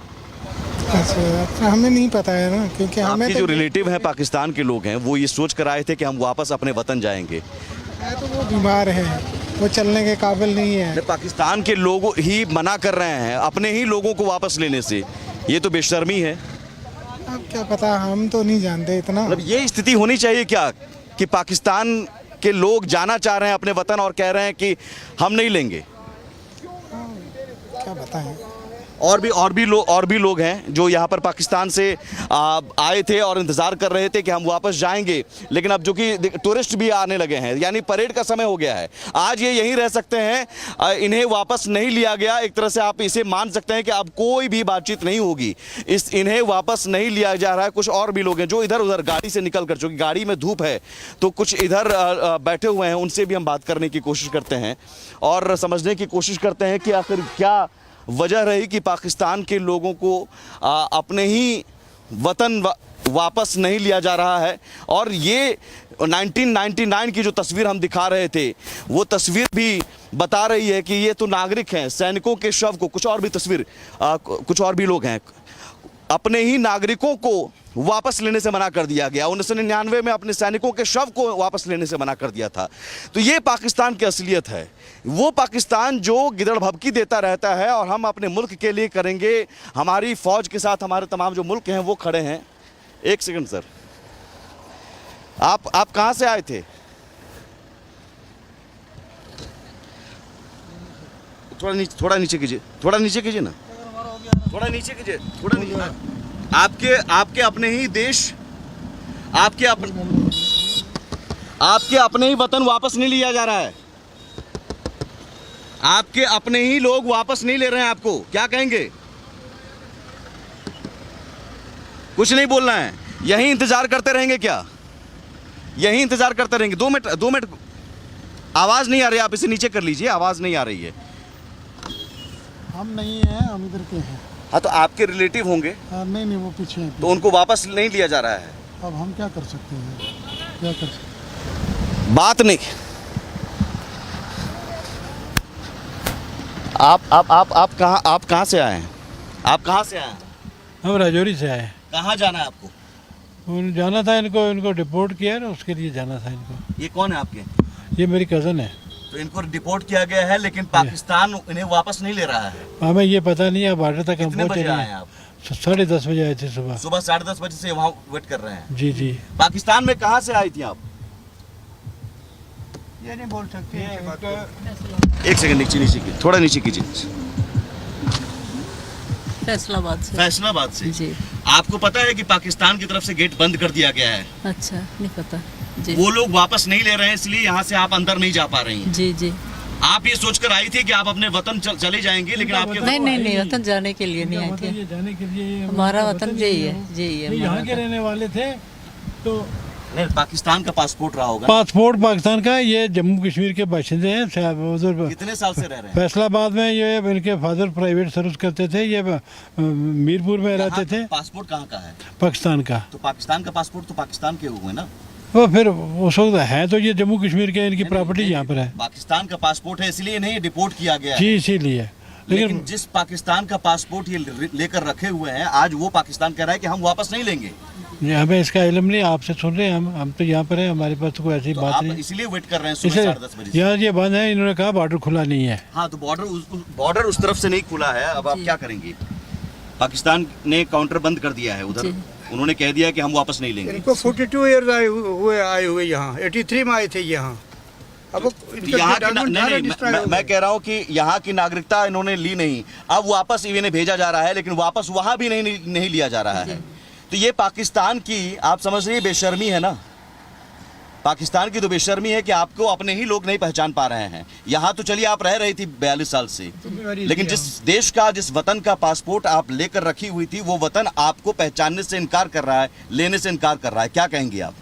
अच्छा, हमें नहीं पता है ना, क्योंकि हमें जो रिलेटिव हैं पाकिस्तान के लोग हैं वो ये सोच कर आए थे कि हम वापस अपने वतन जाएंगे। तो वो बीमार हैं, वो चलने के काबिल नहीं है। पाकिस्तान के लोग ही मना कर रहे हैं अपने ही लोगों को वापस लेने से, ये तो बेशर्मी है। अब क्या पता, हम तो नहीं जानते इतना। मतलब ये स्थिति होनी चाहिए क्या कि पाकिस्तान के लोग जाना चाह रहे हैं अपने वतन और कह रहे हैं कि हम नहीं लेंगे? क्या बताएं। और भी लोग हैं जो यहाँ पर पाकिस्तान से आए थे और इंतज़ार कर रहे थे कि हम वापस जाएंगे, लेकिन अब जो कि टूरिस्ट भी आने लगे हैं, यानी परेड का समय हो गया है। आज ये यहीं रह सकते हैं, इन्हें वापस नहीं लिया गया। एक तरह से आप इसे मान सकते हैं कि अब कोई भी बातचीत नहीं होगी, इन्हें वापस नहीं लिया जा रहा है। कुछ और भी लोग हैं जो इधर उधर गाड़ी से निकल कर, चूँकि गाड़ी में धूप है तो कुछ इधर बैठे हुए हैं, उनसे भी हम बात करने की कोशिश करते हैं और समझने की कोशिश करते हैं कि आखिर क्या वजह रही कि पाकिस्तान के लोगों को अपने ही वतन वापस नहीं लिया जा रहा है। और ये 1999 की जो तस्वीर हम दिखा रहे थे, वो तस्वीर भी बता रही है कि ये तो नागरिक हैं, सैनिकों के शव को, कुछ और भी तस्वीर, कुछ और भी लोग हैं, अपने ही नागरिकों को वापस लेने से मना कर दिया गया। 1999 में अपने सैनिकों के शव को वापस लेने से मना कर दिया था। तो ये पाकिस्तान की असलियत है, वो पाकिस्तान जो गिदड़ भभकी देता रहता है और हम अपने मुल्क के लिए करेंगे। हमारी फौज के साथ हमारे तमाम जो मुल्क हैं वो खड़े हैं। एक सेकंड सर, आप कहाँ से आए थे? थोड़ा नीचे कीजिए, थोड़ा नीचे कीजिए ना, थोड़ा नीचे कीजिए, थोड़ा नीचे। आपके अपने ही देश, आपके अपने ही वतन वापस नहीं लिया जा रहा है, आपके अपने ही लोग वापस नहीं ले रहे हैं आपको, क्या कहेंगे? कुछ नहीं बोलना है, यहीं इंतजार करते रहेंगे क्या? यहीं इंतजार करते रहेंगे? 2 मिनट आवाज नहीं आ रही, आप इसे नीचे कर लीजिए, आवाज नहीं आ रही है। हम नहीं हैं, हम इधर के हैं। हाँ तो आपके रिलेटिव होंगे? नहीं, वो पीछे हैं। तो उनको वापस नहीं लिया जा रहा है। अब हम क्या कर सकते हैं, क्या कर सकते हैं? बात नहीं। आप कहाँ से आए हैं? आप कहाँ से आए हैं? हम राजौरी से आए। कहाँ जाना है आपको? जाना था इनको डिपोर्ट किया ना, उसके लिए जाना था इनको। ये कौन है आपके? ये मेरी कज़न है। तो इनको डिपोर्ट किया गया है, लेकिन पाकिस्तान इन्हें वापस नहीं ले रहा है। हमें ये पता नहीं है, बॉर्डर तक हम पहुंचे नहीं। आप 10:30 बजे आए थे सुबह 10:30 बजे से वहाँ वेट कर रहे हैं। जी। पाकिस्तान में कहाँ से आई थी आप? ये नहीं बोल सकते। एक सेकंड, नीचे कीजिए, थोड़ा नीचे कीजिए। फैसलाबाद से जी। आपको पता है कि पाकिस्तान की तरफ से गेट बंद कर दिया गया है? अच्छा, नहीं पता जी। वो लोग वापस नहीं ले रहे हैं, इसलिए यहाँ से आप अंदर नहीं जा पा रही हैं। जी। आप ये सोचकर आई थी कि आप अपने वतन चले जाएंगे, लेकिन आपके नहीं, वतन जाने के लिए नहीं आई थी। जाने के लिए हमारा वतन यही है। यहाँ के रहने वाले थे तो नहीं, पाकिस्तान का पासपोर्ट रहा होगा। पासपोर्ट पाकिस्तान का। ये जम्मू कश्मीर के बाशिंदे हैं। कितने साल से रह रहे हैं? फैसलाबाद में ये इनके फादर प्राइवेट सर्विस करते थे, ये मीरपुर में रहते थे। पासपोर्ट कहाँ का है? पाकिस्तान का। तो पाकिस्तान का पासपोर्ट तो पाकिस्तान के हुए ना। वो फिर उस वक्त है तो ये जम्मू कश्मीर के, इनकी प्रॉपर्टी यहाँ पर है। पाकिस्तान का पासपोर्ट है, इसलिए इन्हें डिपोर्ट किया गया है। जी, इसीलिए। लेकिन जिस पाकिस्तान का पासपोर्ट ये लेकर रखे हुए हैं, आज वो पाकिस्तान कह रहा है कि हम वापस नहीं लेंगे। हमें इसका इल्म नहीं, आपसे सुन रहे हैं। हम तो यहाँ पर हैं, हमारे पास तो कोई ऐसी बात नहीं। इसलिए वेट कर रहे हैं सुबह 10:30 बजे। यहाँ ये बंद है, इन्होंने कहा बॉर्डर खुला नहीं है। हाँ, तो बॉर्डर उस तरफ से नहीं खुला है। अब आप क्या करेंगे? पाकिस्तान ने काउंटर बंद कर दिया है उधर, उन्होंने कह दिया कि हम वापस नहीं लेंगे। इनको 42 ईयर आए हुए यहाँ 83 में आए थे यहाँ। अब यहाँ की मैं कह रहा हूँ कि यहाँ की नागरिकता इन्होंने ली नहीं, अब वापस इन्हें भेजा जा रहा है, लेकिन वापस वहाँ भी नहीं लिया जा रहा है। तो ये पाकिस्तान की, आप समझ रही, बेशर्मी है ना। पाकिस्तान की तो बेशर्मी है कि आपको अपने ही लोग नहीं पहचान पा रहे हैं। यहाँ तो चलिए आप रह रही थी 42 साल से, लेकिन जिस देश का, जिस वतन का पासपोर्ट आप लेकर रखी हुई थी, वो वतन आपको पहचानने से इनकार कर रहा है, लेने से इनकार कर रहा है। क्या कहेंगे आप?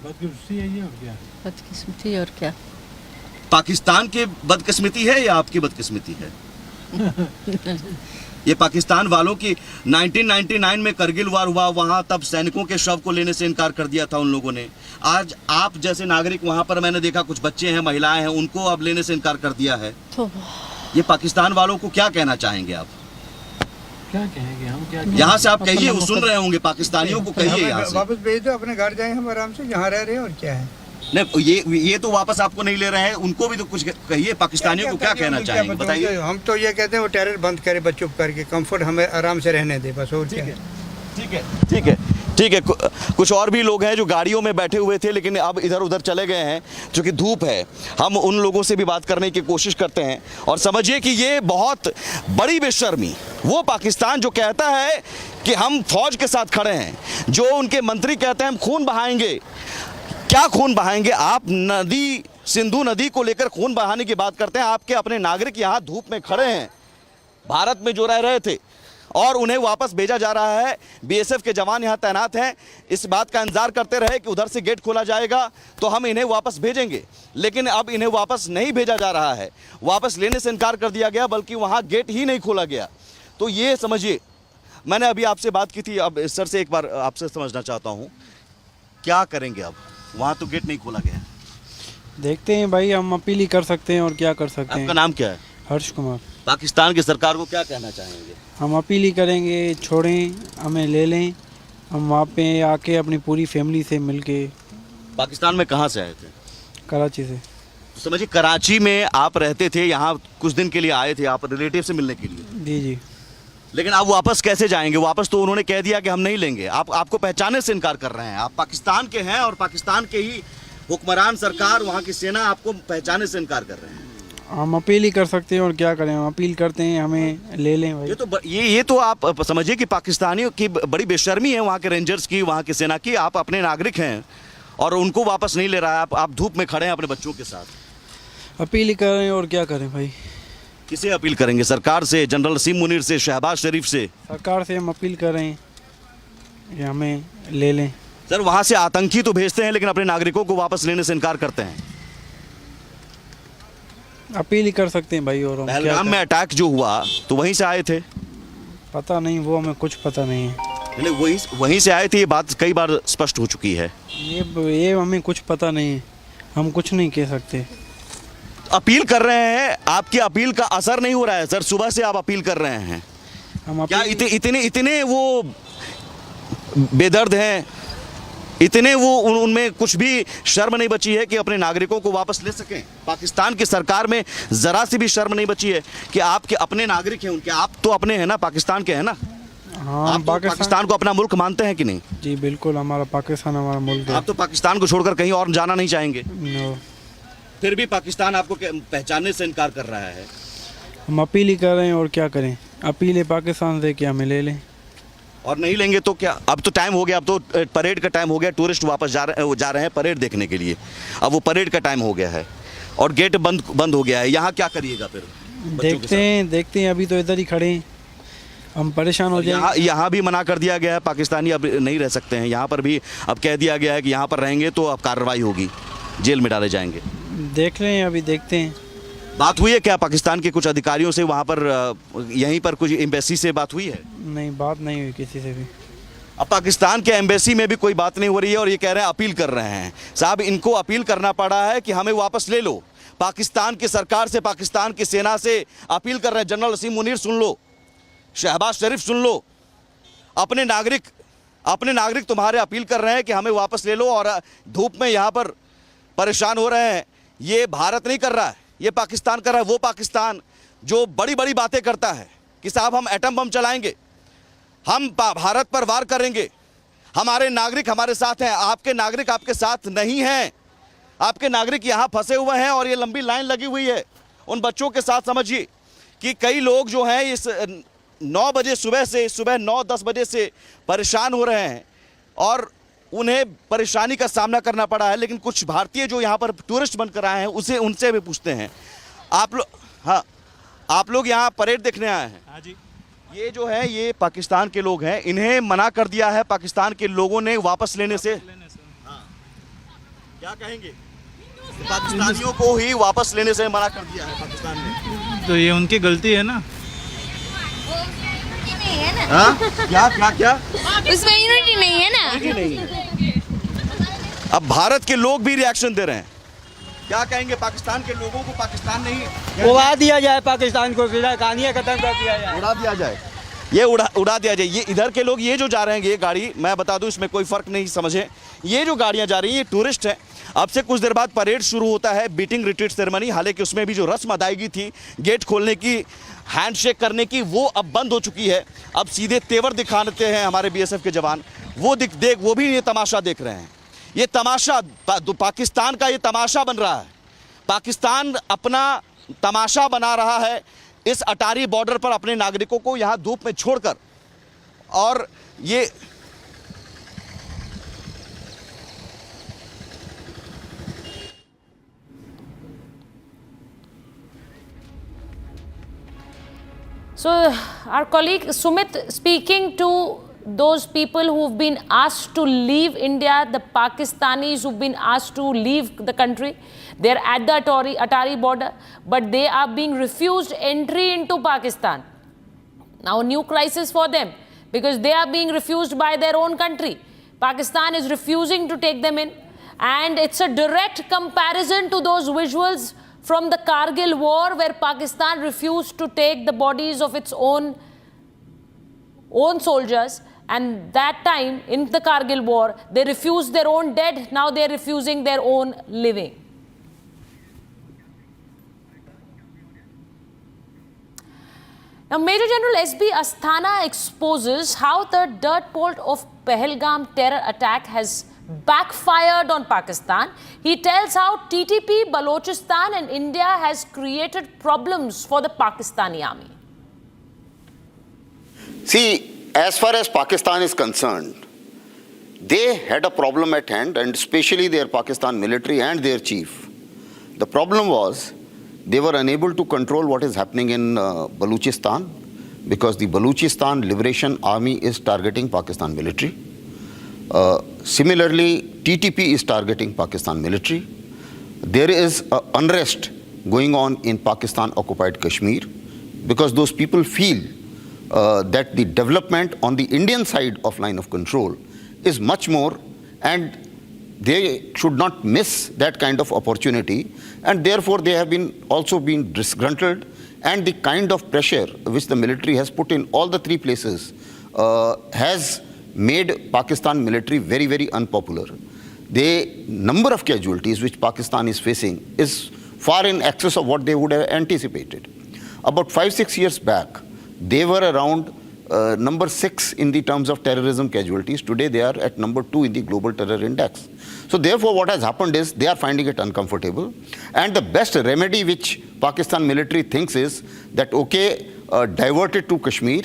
बदकिस्मती और क्या? पाकिस्तान की बदकिस्मती है या आपकी बदकिस्मती है? ये पाकिस्तान वालों की 1999 में करगिल वार हुआ, वहां तब सैनिकों के शव को लेने से इनकार कर दिया था उन लोगों ने। आज आप जैसे नागरिक, वहां पर मैंने देखा कुछ बच्चे हैं, महिलाएं हैं, उनको अब लेने से इनकार कर दिया है। ये पाकिस्तान वालों को क्या कहना चाहेंगे आप? क्या कहेंगे हम? क्या यहाँ से आप कहिए, वो सुन रहे होंगे, पाकिस्तानियों को कहिए यहाँ से वापस भेज दो, अपने घर जाए, हम आराम से यहाँ रह रहे हैं। और क्या है? नहीं, ये तो वापस आपको नहीं ले रहे हैं, उनको भी तो कुछ कहिए, पाकिस्तानियों को क्या कहना चाहेंगे बताइए। हम तो ये कहते हैं वो टेरर बंद करे, बस चुप करके कंफर्ट हमें आराम से रहने दे बस। और ठीक है। कुछ और भी लोग हैं जो गाड़ियों में बैठे हुए थे लेकिन अब इधर उधर चले गए हैं क्योंकि धूप है। हम उन लोगों से भी बात करने की कोशिश करते हैं और समझिए कि ये बहुत बड़ी बेशर्मी, वो पाकिस्तान जो कहता है कि हम फौज के साथ खड़े हैं, जो उनके मंत्री कहते हैं हम खून बहाएंगे। क्या खून बहाएंगे आप? नदी, सिंधु नदी को लेकर खून बहाने की बात करते हैं। आपके अपने नागरिक यहाँ धूप में खड़े हैं, भारत में जो रह रहे थे, और उन्हें वापस भेजा जा रहा है। बीएसएफ के जवान यहाँ तैनात हैं, इस बात का इंतजार करते रहे कि उधर से गेट खोला जाएगा तो हम इन्हें वापस भेजेंगे, लेकिन अब इन्हें वापस नहीं भेजा जा रहा है। वापस लेने से इनकार कर दिया गया, बल्कि वहाँ गेट ही नहीं खोला गया। तो ये समझिए, मैंने अभी आपसे बात की थी, अब सर से एक बार आपसे समझना चाहता हूँ, क्या करेंगे अब? वहाँ तो गेट नहीं खोला गया। देखते हैं भाई, हम अपील ही कर सकते हैं और क्या कर सकते हैं। आपका नाम क्या है? हर्ष कुमार। पाकिस्तान की सरकार को क्या कहना चाहेंगे? हम अपील ही करेंगे, छोड़ें, हमें ले लें, हम वहाँ पे आके अपनी पूरी फैमिली से मिलके। पाकिस्तान में कहाँ से आए थे? कराची से। तो समझिए कराची में आप रहते थे, यहाँ कुछ दिन के लिए आए थे आप रिलेटिव से मिलने के लिए। जी। लेकिन आप वापस कैसे जाएंगे? वापस तो उन्होंने कह दिया कि हम नहीं लेंगे। आपको पहचानने से इनकार कर रहे हैं। आप पाकिस्तान के हैं और पाकिस्तान के ही हुक्मरान सरकार, वहाँ की सेना आपको पहचानने से इनकार कर रहे हैं। हम अपील ही कर सकते हैं और क्या करें, हम अपील करते हैं, हमें ले लें भाई। ये तो आप समझिए कि पाकिस्तानियों की बड़ी बेशर्मी है, वहाँ के रेंजर्स की, वहाँ की सेना की। आप अपने नागरिक हैं और उनको वापस नहीं ले रहा है। आप धूप में खड़े हैं अपने बच्चों के साथ। अपील ही करें और क्या करें भाई। किसे अपील करेंगे? सरकार से, जनरल नसीम मुनीर से, शहबाज शरीफ से? सरकार से हम अपील करें कि हमें ले लें। सर, वहाँ से आतंकी तो भेजते हैं लेकिन अपने नागरिकों को वापस लेने से इनकार करते हैं। अपील ही कर सकते हैं भाई। और पहलगाम में अटैक जो हुआ तो वहीं से आए थे? पता नहीं, वो हमें कुछ पता नहीं है। वहीं से आए थे, ये बात कई बार स्पष्ट हो चुकी है। ये हमें कुछ पता नहीं है, हम कुछ नहीं कह सकते। अपील कर रहे हैं, आपकी अपील का असर नहीं हो रहा है सर। सुबह से आप अपील कर रहे हैं, क्या इतने वो बेदर्द हैं, इतने वो उनमें कुछ भी शर्म नहीं बची है कि अपने नागरिकों को वापस ले सकें? पाकिस्तान की सरकार में जरा सी भी शर्म नहीं बची है कि आपके अपने नागरिक हैं उनके? आप तो अपने हैं ना, पाकिस्तान के हैं ना? हाँ, आप तो पाकिस्तान को अपना मुल्क मानते हैं कि नहीं? जी बिल्कुल, हमारा पाकिस्तान हमारा मुल्क है। आप तो पाकिस्तान को छोड़कर कहीं और जाना नहीं चाहेंगे? नो। फिर भी पाकिस्तान आपको पहचानने से इनकार कर रहा है। हम अपील ही कर रहे हैं और क्या करें। अपील है पाकिस्तान से कि हमें ले लें। और नहीं लेंगे तो क्या? अब तो टाइम हो गया, अब तो परेड का टाइम हो गया। टूरिस्ट वापस जा रहे हैं परेड देखने के लिए। अब वो परेड का टाइम हो गया है और गेट बंद हो गया है। यहाँ क्या करिएगा फिर? देखते हैं। अभी तो इधर ही खड़े हैं, हम परेशान हो जाएंगे। यहाँ भी मना कर दिया गया है, पाकिस्तानी अब नहीं रह सकते हैं यहाँ पर भी। अब कह दिया गया है कि यहाँ पर रहेंगे तो अब कार्रवाई होगी, जेल में डाले जाएंगे। देख रहे हैं, अभी देखते हैं। बात हुई है क्या पाकिस्तान के कुछ अधिकारियों से? वहाँ पर यहीं पर कुछ एम्बेसी से बात हुई है? नहीं, बात नहीं हुई किसी से भी। अब पाकिस्तान के एम्बेसी में भी कोई बात नहीं हो रही है और ये कह रहे हैं, अपील कर रहे हैं। साहब, इनको अपील करना पड़ा है कि हमें वापस ले लो। पाकिस्तान की सरकार से, पाकिस्तान की सेना से अपील कर रहे हैं। जनरल नसीम मुनीर सुन लो, शहबाज शरीफ सुन लो, अपने नागरिक तुम्हारे अपील कर रहे हैं कि हमें वापस ले लो और धूप में यहाँ पर परेशान हो रहे हैं। ये भारत नहीं कर रहा है, ये पाकिस्तान कर रहा है। वो पाकिस्तान जो बड़ी बड़ी बातें करता है कि साहब हम एटम बम चलाएंगे, हम भारत पर वार करेंगे, हमारे नागरिक हमारे साथ हैं। आपके नागरिक आपके साथ नहीं हैं। आपके नागरिक यहाँ फंसे हुए हैं और ये लंबी लाइन लगी हुई है उन बच्चों के साथ। समझिए कि कई लोग जो हैं इस 9 बजे सुबह 9-10 बजे से परेशान हो रहे हैं और उन्हें परेशानी का सामना करना पड़ा है। लेकिन कुछ भारतीय जो यहाँ पर टूरिस्ट बनकर आए हैं उनसे भी पूछते हैं। आप लोग यहाँ परेड देखने आए हैं? हाँ जी। ये जो है ये पाकिस्तान के लोग हैं, इन्हें मना कर दिया है पाकिस्तान के लोगों ने वापस लेने से। हाँ। क्या कहेंगे? पाकिस्तानियों को ही वापस लेने से मना कर दिया है पाकिस्तान ने। तो ये उनकी गलती है ना? हाँ? क्या? उसमें यूनिटी नहीं है ना? नहीं। अब भारत के लोग भी रिएक्शन दे रहे हैं। क्या कहेंगे? पाकिस्तान के लोगों को पाकिस्तान नहीं उड़ा दिया जाए, पाकिस्तान को सीधा कहानियां खत्म कर दिया जाए, उड़ा दिया जाए। ये उड़ा दिया जाए। ये इधर के लोग ये जो जा रहे हैं, ये गाड़ी, मैं बता दूं इसमें कोई फ़र्क नहीं समझे, ये जो गाड़ियां जा रही हैं ये टूरिस्ट हैं। अब से कुछ देर बाद परेड शुरू होता है, बीटिंग रिट्रीट सेरेमनी। हालांकि उसमें भी जो रस्म अदायगी थी गेट खोलने की, हैंडशेक करने की, वो अब बंद हो चुकी है। अब सीधे तेवर दिखाते हैं हमारे बीएसएफ के जवान, वो भी ये तमाशा देख रहे हैं। ये तमाशा पाकिस्तान का ये तमाशा बन रहा है। पाकिस्तान अपना तमाशा बना रहा है इस अटारी बॉर्डर पर अपने नागरिकों को यहाँ धूप में छोड़कर। और ये So, our colleague Sumit speaking to those people who've been asked to leave India, the Pakistanis who've been asked to leave the country. They're at the Atari border, but they are being refused entry into Pakistan. Now, a new crisis for them because they are being refused by their own country. Pakistan is refusing to take them in, and it's a direct comparison to those visuals from the Kargil war where Pakistan refused to take the bodies of its own soldiers, and that time in the Kargil war they refused their own dead, now they are refusing their own living. Now, Major General S.B. Asthana exposes how the dirt bolt of Pahalgam terror attack has backfired on Pakistan. He tells how TTP, Balochistan and India has created problems for the Pakistani army. See, as far as Pakistan is concerned, they had a problem at hand, and especially their Pakistan military and their chief. The problem was they were unable to control what is happening in Balochistan, because the Balochistan Liberation Army is targeting Pakistan military. Similarly, TTP is targeting Pakistan military. There is unrest going on in Pakistan occupied Kashmir because those people feel that the development on the Indian side of line of control is much more, and they should not miss that kind of opportunity, and therefore they have also been disgruntled, and the kind of pressure which the military has put in all the three places has made Pakistan military very, very unpopular. The number of casualties which Pakistan is facing is far in excess of what they would have anticipated. About 5-6 years back, they were around number 6 in the terms of terrorism casualties. Today they are at number 2 in the global terror index. So therefore what has happened is they are finding it uncomfortable, and the best remedy which Pakistan military thinks is that, okay, divert it to Kashmir,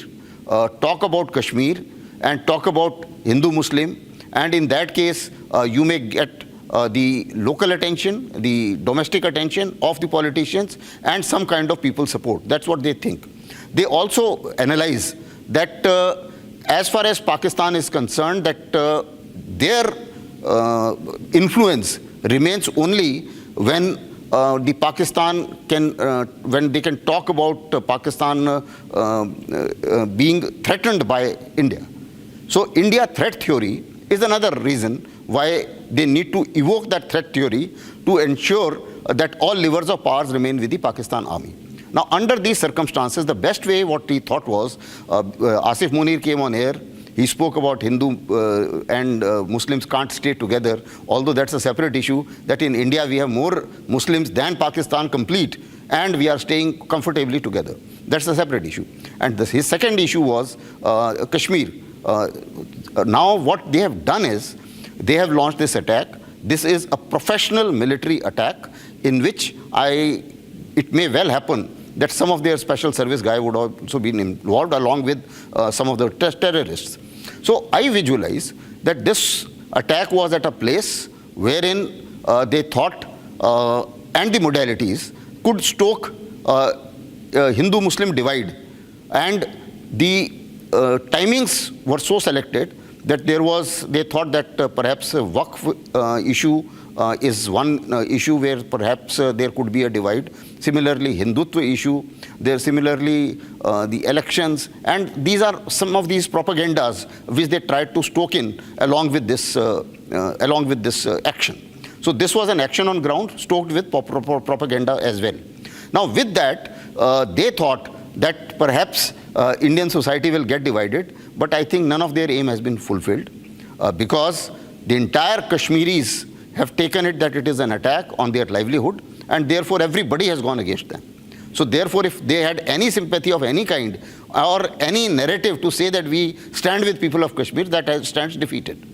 talk about Kashmir and talk about Hindu-Muslim, and in that case you may get the local attention, the domestic attention of the politicians and some kind of people support. That's what they think. They also analyze that as far as Pakistan is concerned, that their influence remains only when the Pakistan can, when they can talk about Pakistan being threatened by India. So India threat theory is another reason why they need to evoke that threat theory to ensure that all levers of powers remain with the Pakistan army. Now, under these circumstances, the best way, what he thought was, Asif Munir came on air, he spoke about Hindu and Muslims can't stay together, although that's a separate issue, that in India we have more Muslims than Pakistan complete, and we are staying comfortably together. That's a separate issue. And his second issue was Kashmir. Now what they have done is, they have launched this attack. This is a professional military attack in which it may well happen that some of their special service guy would also be involved along with some of the terrorists. So I visualize that this attack was at a place wherein they thought and the modalities could stoke Hindu-Muslim divide, and the timings were so selected that they thought that perhaps a Waqf issue is one issue where perhaps there could be a divide. Similarly, Hindutva issue, similarly the elections, and these are some of these propagandas which they tried to stoke in along with this action. So this was an action on ground stoked with propaganda as well. Now with that, they thought that perhaps Indian society will get divided, but I think none of their aim has been fulfilled because the entire Kashmiris have taken it that it is an attack on their livelihood, and therefore everybody has gone against them. So therefore, if they had any sympathy of any kind or any narrative to say that we stand with people of Kashmir, that stands defeated.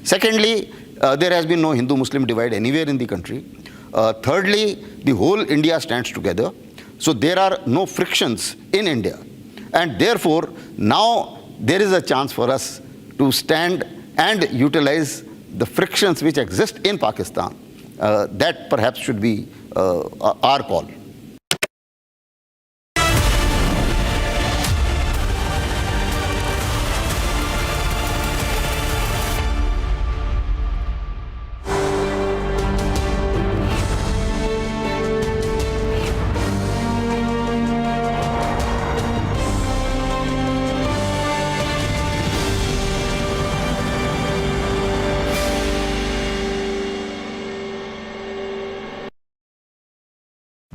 Secondly, there has been no Hindu-Muslim divide anywhere in the country. Thirdly, the whole India stands together. So there are no frictions in India. And therefore, now there is a chance for us to stand and utilize the frictions which exist in Pakistan. That perhaps should be our call.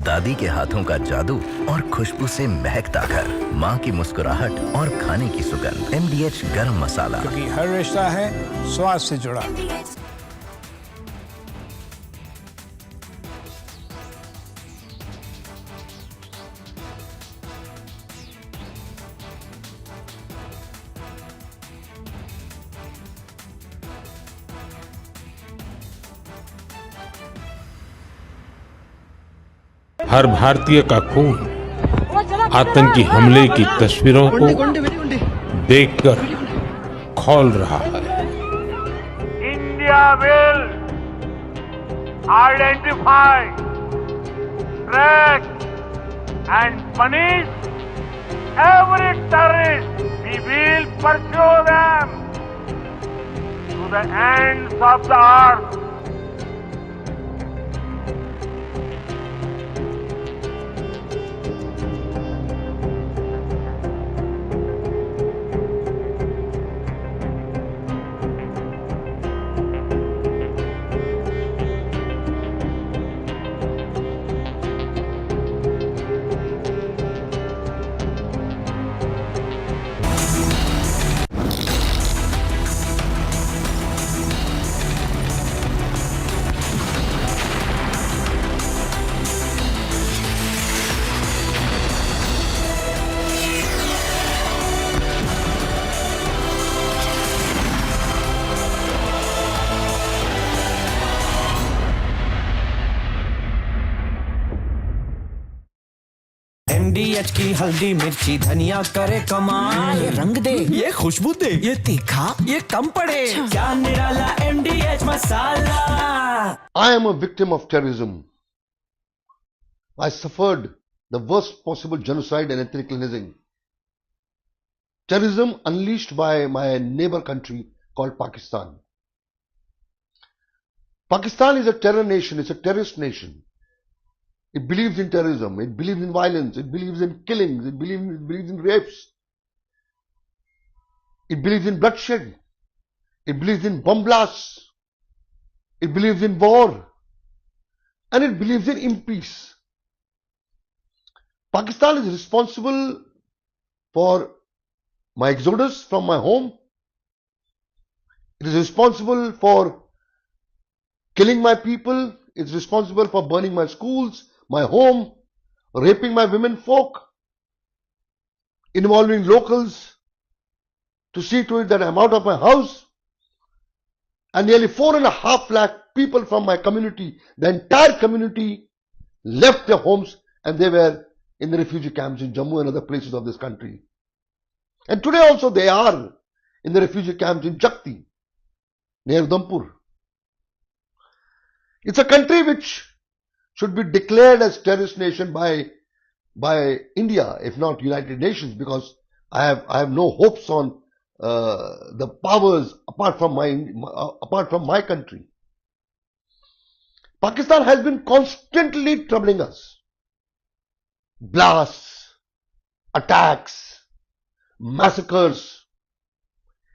दादी के हाथों का जादू और खुशबू से महकता घर, माँ की मुस्कुराहट और खाने की सुगंध। MDH गरम मसाला, क्योंकि हर रिश्ता है स्वाद से जुड़ा। हर भारतीय का खून आतंकी हमले की तस्वीरों को देखकर खौल रहा है। India will identify, track and punish every terrorist. We will pursue them to the ends of the earth. MDH की हल्दी मिर्ची धनिया करे कमाल, ये रंग दे, ये खुशबू दे, ये तीखा, ये कम पड़े, क्या निराला MDH masala. I am a victim of terrorism. I suffered the worst possible genocide and ethnic cleansing. Terrorism unleashed by my neighbor country called Pakistan. Pakistan is a terror nation, it's a terrorist nation. It believes in terrorism, it believes in violence, it believes in killings, it believes in rapes. It believes in bloodshed. It believes in bomb blasts. It believes in war. And it believes in impeace. Pakistan is responsible for my exodus from my home. It is responsible for killing my people. It's responsible for burning my schools, my home, raping my women folk, involving locals to see to it that I'm out of my house. And nearly 4.5 lakh people from my community, the entire community, left their homes and they were in the refugee camps in Jammu and other places of this country. And today also they are in the refugee camps in Jakti, near Udhampur. It's a country which should be declared as terrorist nation by India, if not United Nations, because I have no hopes on the powers apart from my country. Pakistan has been constantly troubling us. Blasts, attacks, massacres.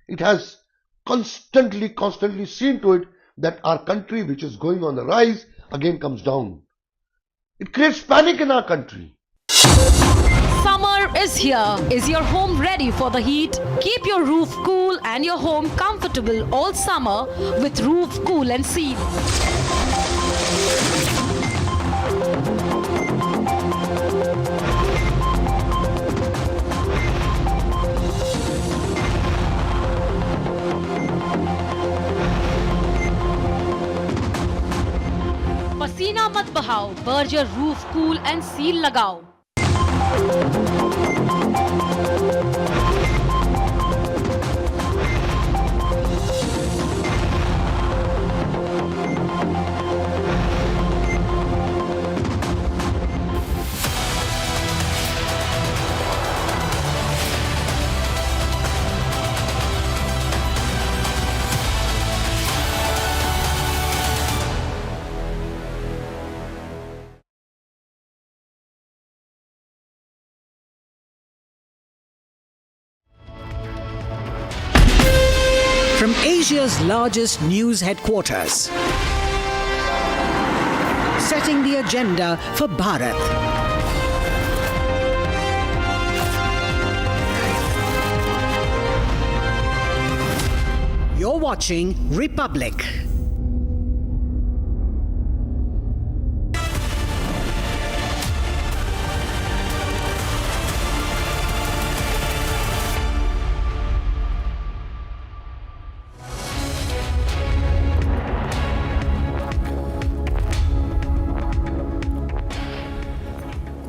It has constantly seen to it that our country, which is going on the rise, again comes down. It creates panic in our country. Some Summer is here. Is your home ready for the heat? Keep your roof cool and your home comfortable all summer with Roof Cool and Seal. पसीना मत बहाओ, Berger roof cool and seal लगाओ। From Asia's largest news headquarters, setting the agenda for Bharat. You're watching Republic.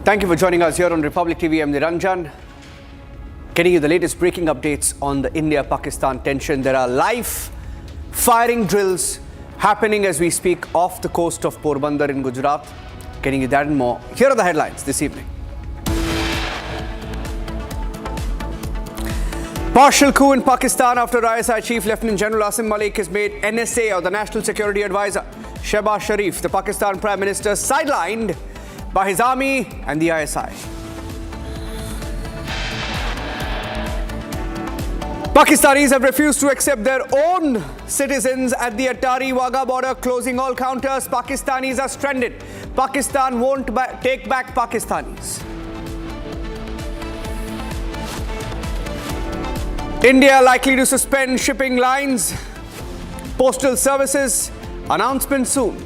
Thank you for joining us here on Republic TV. I'm Niranjan, getting you the latest breaking updates on the India-Pakistan tension. There are live firing drills happening as we speak off the coast of Porbandar in Gujarat. Getting you that and more. Here are the headlines this evening. Partial coup in Pakistan after ISI Chief Lieutenant General Asim Malik is made NSA, or the National Security Advisor. Shehbaz Sharif, the Pakistan Prime Minister, sidelined by his army and the ISI. Pakistanis have refused to accept their own citizens at the Attari-Wagah border, closing all counters. Pakistanis are stranded. Pakistan won't take back Pakistanis. India likely to suspend shipping lines, postal services, announcement soon.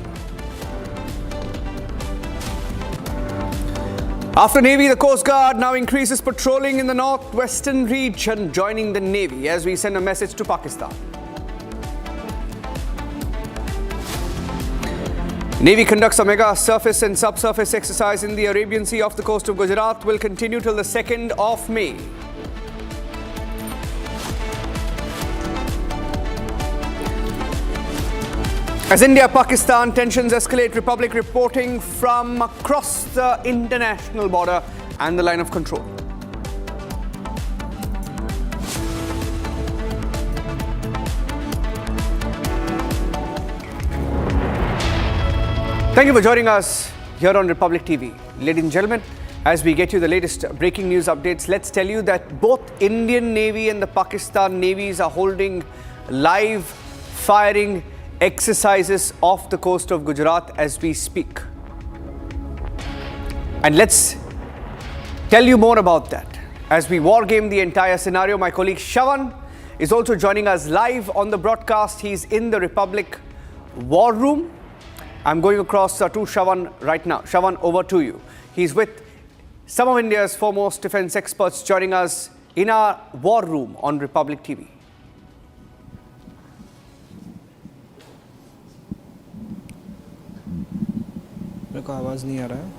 After Navy, the Coast Guard now increases patrolling in the northwestern region, joining the Navy as we send a message to Pakistan. Navy conducts a mega surface and subsurface exercise in the Arabian Sea off the coast of Gujarat. Will continue till the 2nd of May. As India-Pakistan tensions escalate, Republic reporting from across the international border and the line of control. Thank you for joining us here on Republic TV. Ladies and gentlemen, as we get you the latest breaking news updates, let's tell you that both Indian Navy and the Pakistan Navies are holding live firing exercises off the coast of Gujarat as we speak. And let's tell you more about that. As we war game the entire scenario, my colleague Shravan is also joining us live on the broadcast. He's in the Republic War Room. I'm going across to Shravan right now. Shravan, over to you. He's with some of India's foremost defense experts joining us in our War Room on Republic TV. मेरे को आवाज़ नहीं आ रहा है।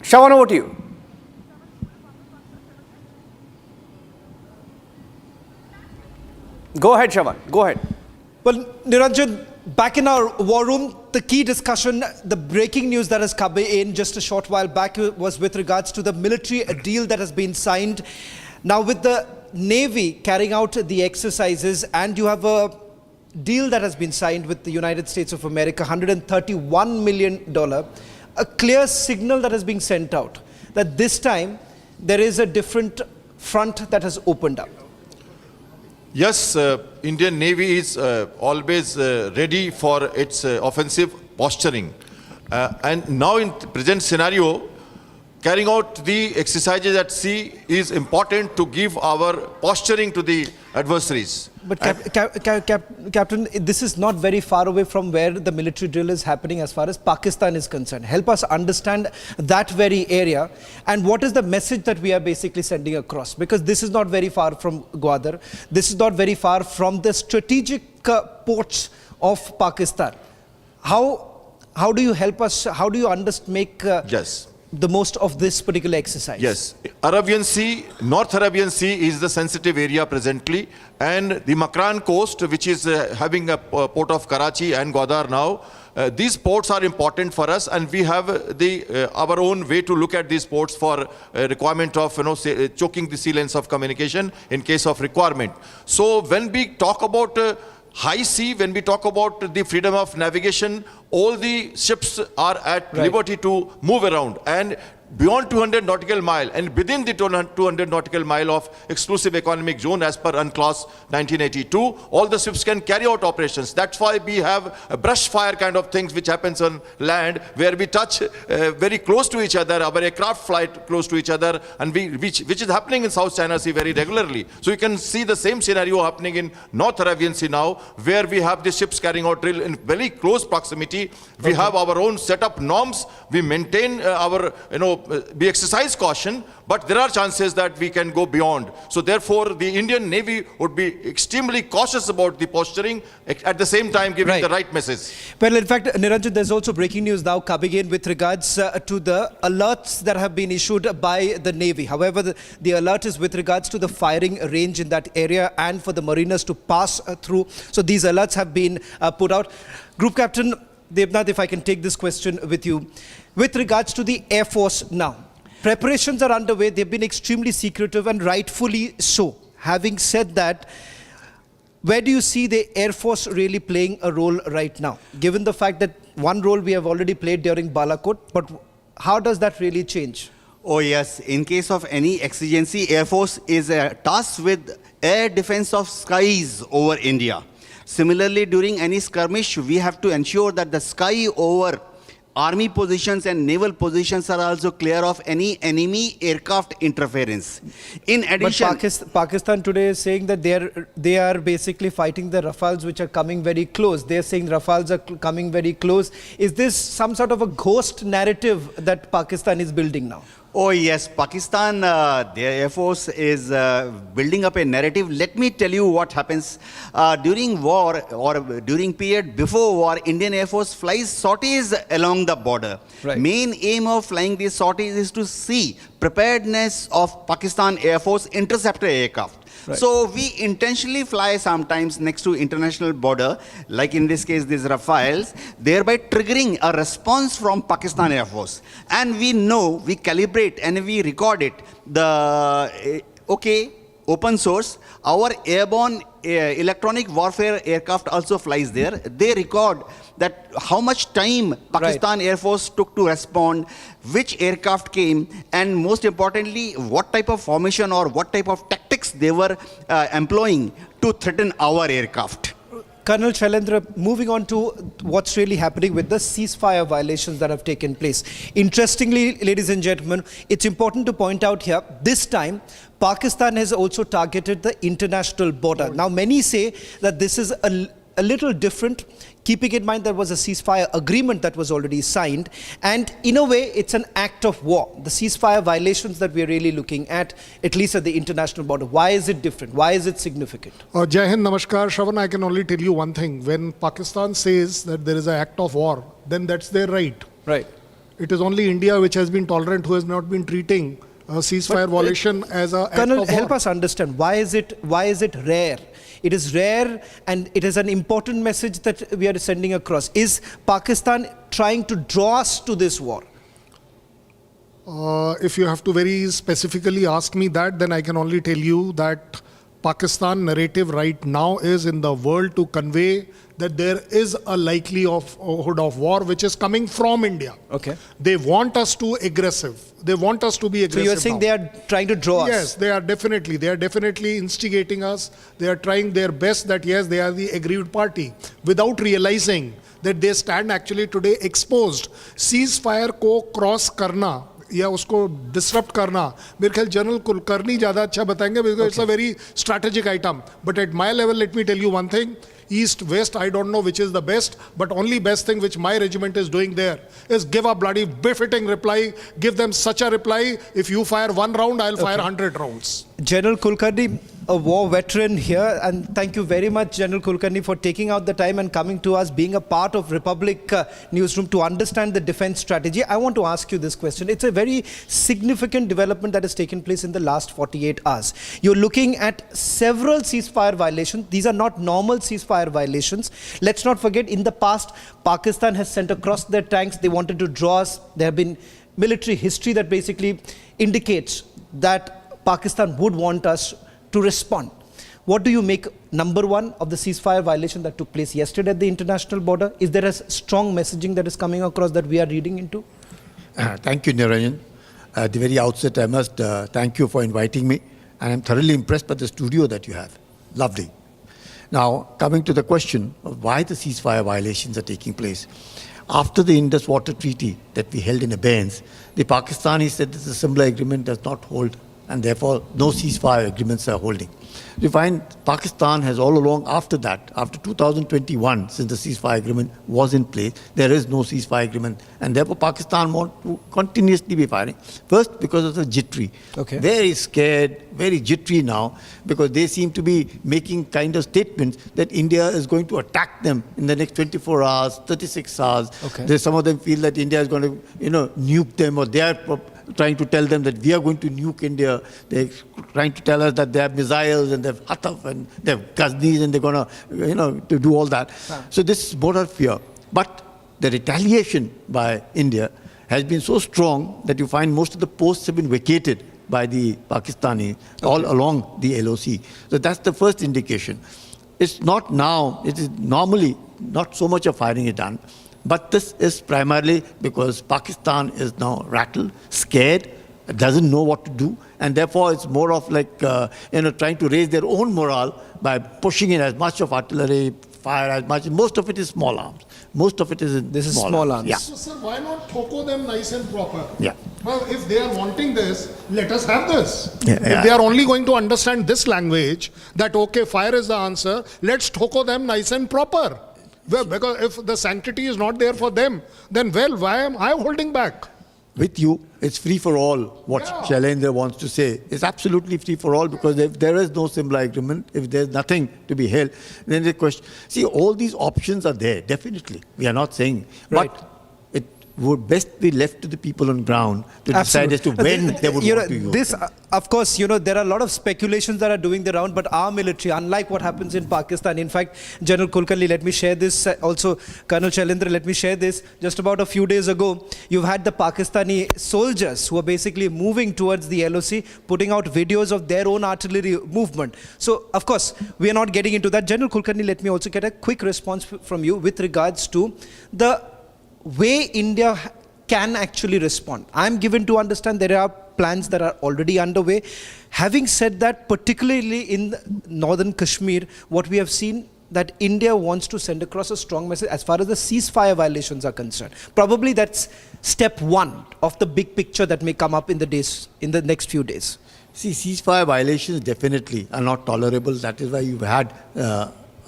Shravan, over to you. Go ahead, Shravan. Go ahead. Well, Niranjan, back in our war room, the key discussion, the breaking news that has come in just a short while back was with regards to the military deal that has been signed. Now, with the Navy carrying out the exercises, and you have a deal that has been signed with the United States of America, $131 million, a clear signal that is being sent out that this time there is a different front that has opened up. Yes, Indian Navy is always ready for its offensive posturing. And now in the present scenario, carrying out the exercises at sea is important to give our posturing to the adversaries. But Captain, this is not very far away from where the military drill is happening as far as Pakistan is concerned. Help us understand that very area and what is the message that we are basically sending across, because this is not very far from Gwadar. This is not very far from the strategic ports of Pakistan. How do you help us? How do you make the most of this particular exercise? Yes. Arabian Sea, North Arabian Sea is the sensitive area presently, and the Makran coast, which is having a port of Karachi and Gwadar now, these ports are important for us, and we have our own way to look at these ports for requirement of choking the sea lanes of communication in case of requirement. So when we talk about high sea, when we talk about the freedom of navigation, all the ships are at liberty to move around, and beyond 200 nautical mile and within the 200 nautical mile of exclusive economic zone as per UNCLOS 1982, all the ships can carry out operations. That's why we have a brush fire kind of things which happens on land, where we touch very close to each other, our aircraft fly close to each other, and which is happening in South China Sea very regularly. So you can see the same scenario happening in North Arabian Sea now, where we have the ships carrying out drill in very close proximity. We have our own set up norms. We maintain our, we exercise caution, but there are chances that we can go beyond. So therefore, the Indian Navy would be extremely cautious about the posturing, at the same time giving the right message. Well, in fact, Niranjan, there's also breaking news now coming in with regards to the alerts that have been issued by the Navy. However, the alert is with regards to the firing range in that area and for the mariners to pass through. So these alerts have been put out. Group Captain Devnath, if I can take this question with you. With regards to the Air Force now, preparations are underway. They've been extremely secretive and rightfully so. Having said that, where do you see the Air Force really playing a role right now? Given the fact that one role we have already played during Balakot, but how does that really change? Oh yes, in case of any exigency, Air Force is tasked with air defense of skies over India. Similarly, during any skirmish, we have to ensure that the sky over army positions and naval positions are also clear of any enemy aircraft interference. In addition, but Pakistan today is saying that they are basically fighting the Rafales which are coming very close. They are saying Rafales are coming very close. Is this some sort of a ghost narrative that Pakistan is building now? Oh yes, Pakistan, their Air Force is building up a narrative. Let me tell you what happens. During war or during period before war, Indian Air Force flies sorties along the border. Main aim of flying these sorties is to see preparedness of Pakistan Air Force interceptor aircraft. So we intentionally fly sometimes next to international border, like in this case these Rafales, thereby triggering a response from Pakistan Air Force. And we know, we calibrate and we record it. The open source, our airborne electronic warfare aircraft also flies there. They record that how much time Pakistan Air Force took to respond, which aircraft came, and most importantly, what type of formation or what type of tactics they were employing to threaten our aircraft. Colonel Shailendra, moving on to what's really happening with the ceasefire violations that have taken place. Interestingly, ladies and gentlemen, it's important to point out here, this time, Pakistan has also targeted the international border. Now, many say that this is a little different, keeping in mind there was a ceasefire agreement that was already signed, and in a way it's an act of war. The ceasefire violations that we're really looking at least at the international border. Why is it different? Why is it significant? Jai Hind, Namaskar. Shravan, I can only tell you one thing. When Pakistan says that there is an act of war, then that's their right. Right. It is only India which has been tolerant, who has not been treating a ceasefire violation as an act Colonel, of war. help us understand, why is it rare? It is rare and it is an important message that we are sending across. Is Pakistan trying to draw us to this war? If you have to very specifically ask me that, then I can only tell you that Pakistan narrative right now is in the world to convey that there is a likelihood of war which is coming from India. Okay. They want us to aggressive. They want us to be aggressive. So you're saying they are trying to draw us? Yes, they are definitely instigating us. They are trying their best that yes, they are the aggrieved party without realizing that they stand actually today exposed. Ceasefire ko cross karna या उसको disrupt करना, मेरे ख्याल general Kulkarni ज़्यादा अच्छा बताएंगे because it's a very strategic item. But at my level let me tell you one thing. East, West, I don't know which is the best, but only best thing which my regiment is doing there is give a bloody befitting reply, give them such a reply, if you fire one round, I'll fire 100 rounds. General Kulkarni, a war veteran here, and thank you very much, General Kulkarni, for taking out the time and coming to us, being a part of Republic Newsroom to understand the defense strategy. I want to ask you this question. It's a very significant development that has taken place in the last 48 hours. You're looking at several ceasefire violations. These are not normal ceasefire violations. Let's not forget, in the past, Pakistan has sent across their tanks. They wanted to draw us. There have been military history that basically indicates that Pakistan would want us to respond. What do you make, number one, of the ceasefire violation that took place yesterday at the international border? Is there a strong messaging that is coming across that we are reading into? Thank you, Niranjan. At the very outset, I must thank you for inviting me. And I'm thoroughly impressed by the studio that you have. Lovely. Now, coming to the question of why the ceasefire violations are taking place. After the Indus Water Treaty that we held in abeyance, the Pakistanis said that the similar agreement does not hold, and therefore no ceasefire agreements are holding. You find Pakistan has all along after that, after 2021, since the ceasefire agreement was in place, there is no ceasefire agreement, and therefore Pakistan wants to continuously be firing. First, because of the jittery. Okay. Very scared, very jittery now, because they seem to be making kind of statements that India is going to attack them in the next 24 hours, 36 hours. Okay. Some of them feel that India is going to, nuke them, or they are trying to tell them that we are going to nuke India. They're trying to tell us that they have missiles and they have Hataf and they have Ghaznis and they're going to, to do all that. So this is border fear. But the retaliation by India has been so strong that you find most of the posts have been vacated by the Pakistani all along the LoC. So that's the first indication. It's not now, it is normally not so much of firing is done. But this is primarily because Pakistan is now rattled, scared, doesn't know what to do, and therefore it's more of like, trying to raise their own morale by pushing in as much of artillery, fire as much. Most of it is small arms. Most of it is small arms. Yeah. So, sir, why not thoko them nice and proper? Yeah. Well, if they are wanting this, let us have this. Yeah, if they are only going to understand this language, that okay, fire is the answer, let's thoko them nice and proper. Well, because if the sanctity is not there for them, then why am I holding back? With you, it's free for all, what Shailendra wants to say. It's absolutely free for all, because if there is no similar agreement, if there's nothing to be held, then the question... See, all these options are there, definitely. We are not saying. Right. But it would best be left to the people on ground to decide as to when they would want to use this, them. of course, there are a lot of speculations that are doing the round, but our military, unlike what happens in Pakistan, in fact, General Kulkarni, let me share this, also Colonel Shailendra, let me share this. Just about a few days ago, you've had the Pakistani soldiers who are basically moving towards the LoC, putting out videos of their own artillery movement. So, of course, we are not getting into that. General Kulkarni, let me also get a quick response from you with regards to the way India can actually respond. I'm given to understand there are plans that are already underway. Having said that, particularly in northern Kashmir, what we have seen that India wants to send across a strong message as far as the ceasefire violations are concerned. Probably that's step one of the big picture that may come up in the next few days. See, ceasefire violations definitely are not tolerable. That is why you've had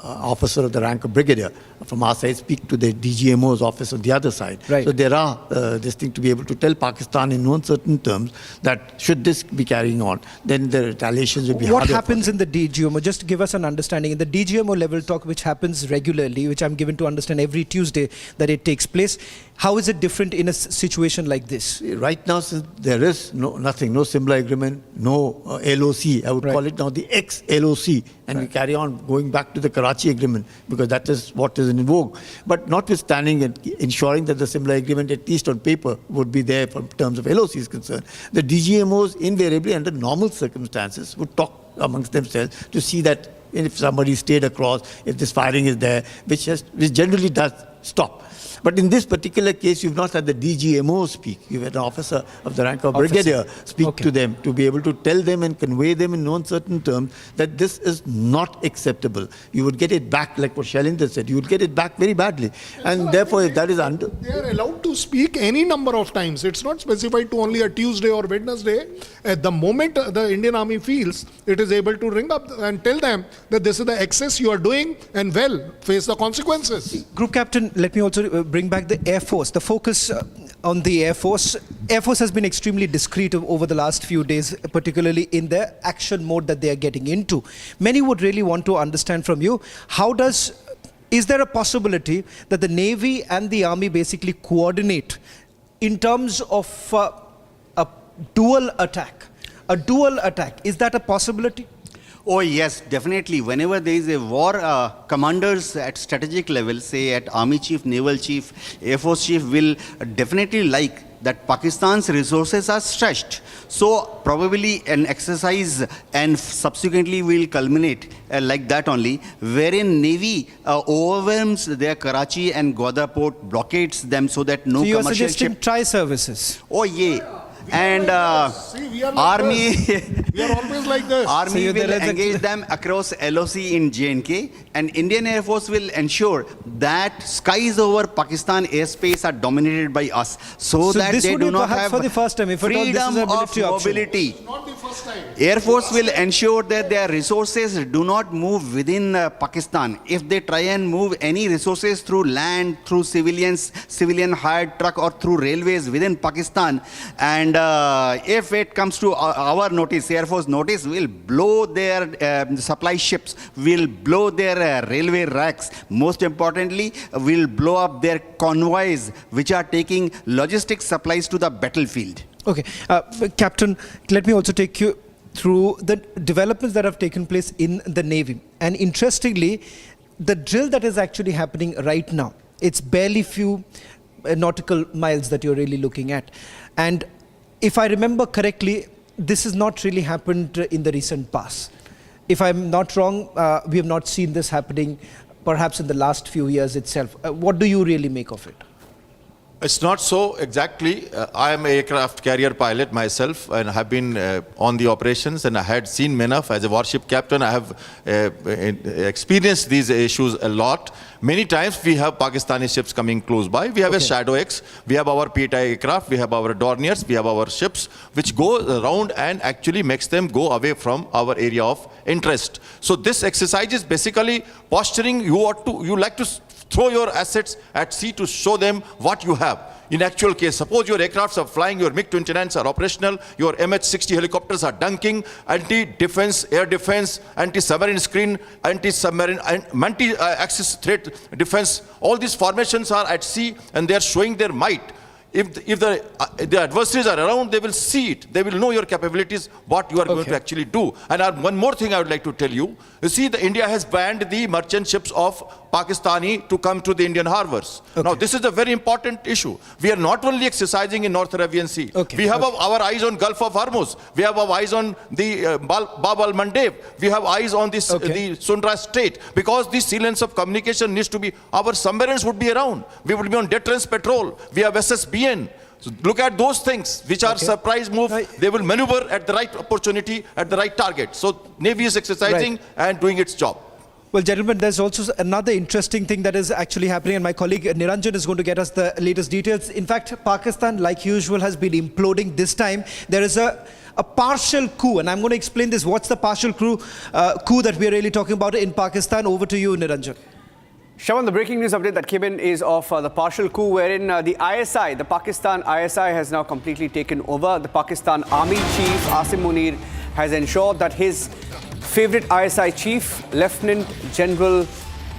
officer of the rank of brigadier from our side speak to the DGMO's office on the other side. Right. So there are this thing to be able to tell Pakistan in no uncertain terms that should this be carrying on, then the retaliations will be harder. What happens in the DGMO? Just to give us an understanding. In the DGMO level talk, which happens regularly, which I'm given to understand every Tuesday that it takes place, how is it different in a situation like this? Right now, since there is nothing, no similar agreement, no LoC, I would call it now the ex-LoC, and we carry on going back to the Karachi agreement, because that is what is in vogue. But notwithstanding and ensuring that the similar agreement, at least on paper, would be there in terms of LoC is concerned, the DGMOs invariably under normal circumstances would talk amongst themselves to see that if somebody stayed across, if this firing is there, which generally does stop. But in this particular case, you've not had the DGMO speak. You've had an officer of the rank of brigadier speak to them to be able to tell them and convey them in no uncertain terms that this is not acceptable. You would get it back, like what Shailendra said, you would get it back very badly. And therefore, if that is under... They are allowed to speak any number of times. It's not specified to only a Tuesday or Wednesday. At the moment the Indian Army feels, it is able to ring up and tell them that this is the excess you are doing and face the consequences. Group Captain, let me also bring back the Air Force. The focus on the Air Force. Air Force has been extremely discreet over the last few days, particularly in the action mode that they are getting into. Many would really want to understand from you, is there a possibility that the Navy and the Army basically coordinate in terms of a dual attack? A dual attack, is that a possibility? Oh yes, definitely. Whenever there is a war, commanders at strategic level, say at Army Chief, Naval Chief, Air Force Chief, will definitely like that Pakistan's resources are stretched. So probably an exercise and subsequently will culminate like that only, wherein Navy overwhelms their Karachi and Gwadar port, blockades them so that no commercial commercial suggesting ship... tri-services? Oh yeah. And Army, we are always like this. Army will engage them across LoC in J&K, and Indian Air Force will ensure that skies over Pakistan airspace are dominated by us, so that they do not have for the first time, if freedom of mobility. Air Force will ensure that their resources do not move within Pakistan. If they try and move any resources through land, through civilian hired truck, or through railways within Pakistan, and if it comes to our notice, Air Force notice, will blow their supply ships, will blow their railway racks. Most importantly, will blow up their convoys, which are taking logistic supplies to the battlefield. Okay, Captain, let me also take you through the developments that have taken place in the Navy. And interestingly, the drill that is actually happening right now, it's barely few nautical miles that you're really looking at. And if I remember correctly, this has not really happened in the recent past. If I'm not wrong, we have not seen this happening perhaps in the last few years itself. What do you really make of it? It's not so exactly. I am an aircraft carrier pilot myself and have been on the operations, and I had seen enough. As a warship captain, I have experienced these issues a lot. Many times we have Pakistani ships coming close by. We have a Shadow X, we have our P-type aircraft, we have our Dorniers, we have our ships, which go around and actually makes them go away from our area of interest. So this exercise is basically posturing. You like to throw your assets at sea to show them what you have. In actual case, suppose your aircrafts are flying, your MiG-29s are operational, your MH-60 helicopters are dunking, anti-defense, air defense, anti-submarine screen, anti-submarine, multi-axis threat defense. All these formations are at sea and they are showing their might. If the adversaries are around, they will see it. They will know your capabilities, what you are going to actually do. And one more thing I would like to tell you. You see, India has banned the merchant ships of Pakistani to come to the Indian harbors. Now, this is a very important issue. We are not only exercising in North Arabian Sea. We have our eyes on Gulf of Hormuz. We have our eyes on the Bab al-Mandeb. We have eyes on this, the Sundra Strait. Because the sea lanes of communication needs to be, our submarines would be around. We would be on deterrence patrol. We have SSBN. So look at those things, which are surprise move. They will maneuver at the right opportunity, at the right target. So Navy is exercising and doing its job. Well, gentlemen, there's also another interesting thing that is actually happening, and my colleague Niranjan is going to get us the latest details. In fact, Pakistan, like usual, has been imploding. This time, there is a partial coup, and I'm going to explain this. What's the partial coup that we're really talking about in Pakistan? Over to you, Niranjan. Shawan, the breaking news update that came in is of the partial coup wherein the ISI, the Pakistan ISI, has now completely taken over. The Pakistan Army Chief, Asim Munir, has ensured that his favorite ISI chief, Lieutenant General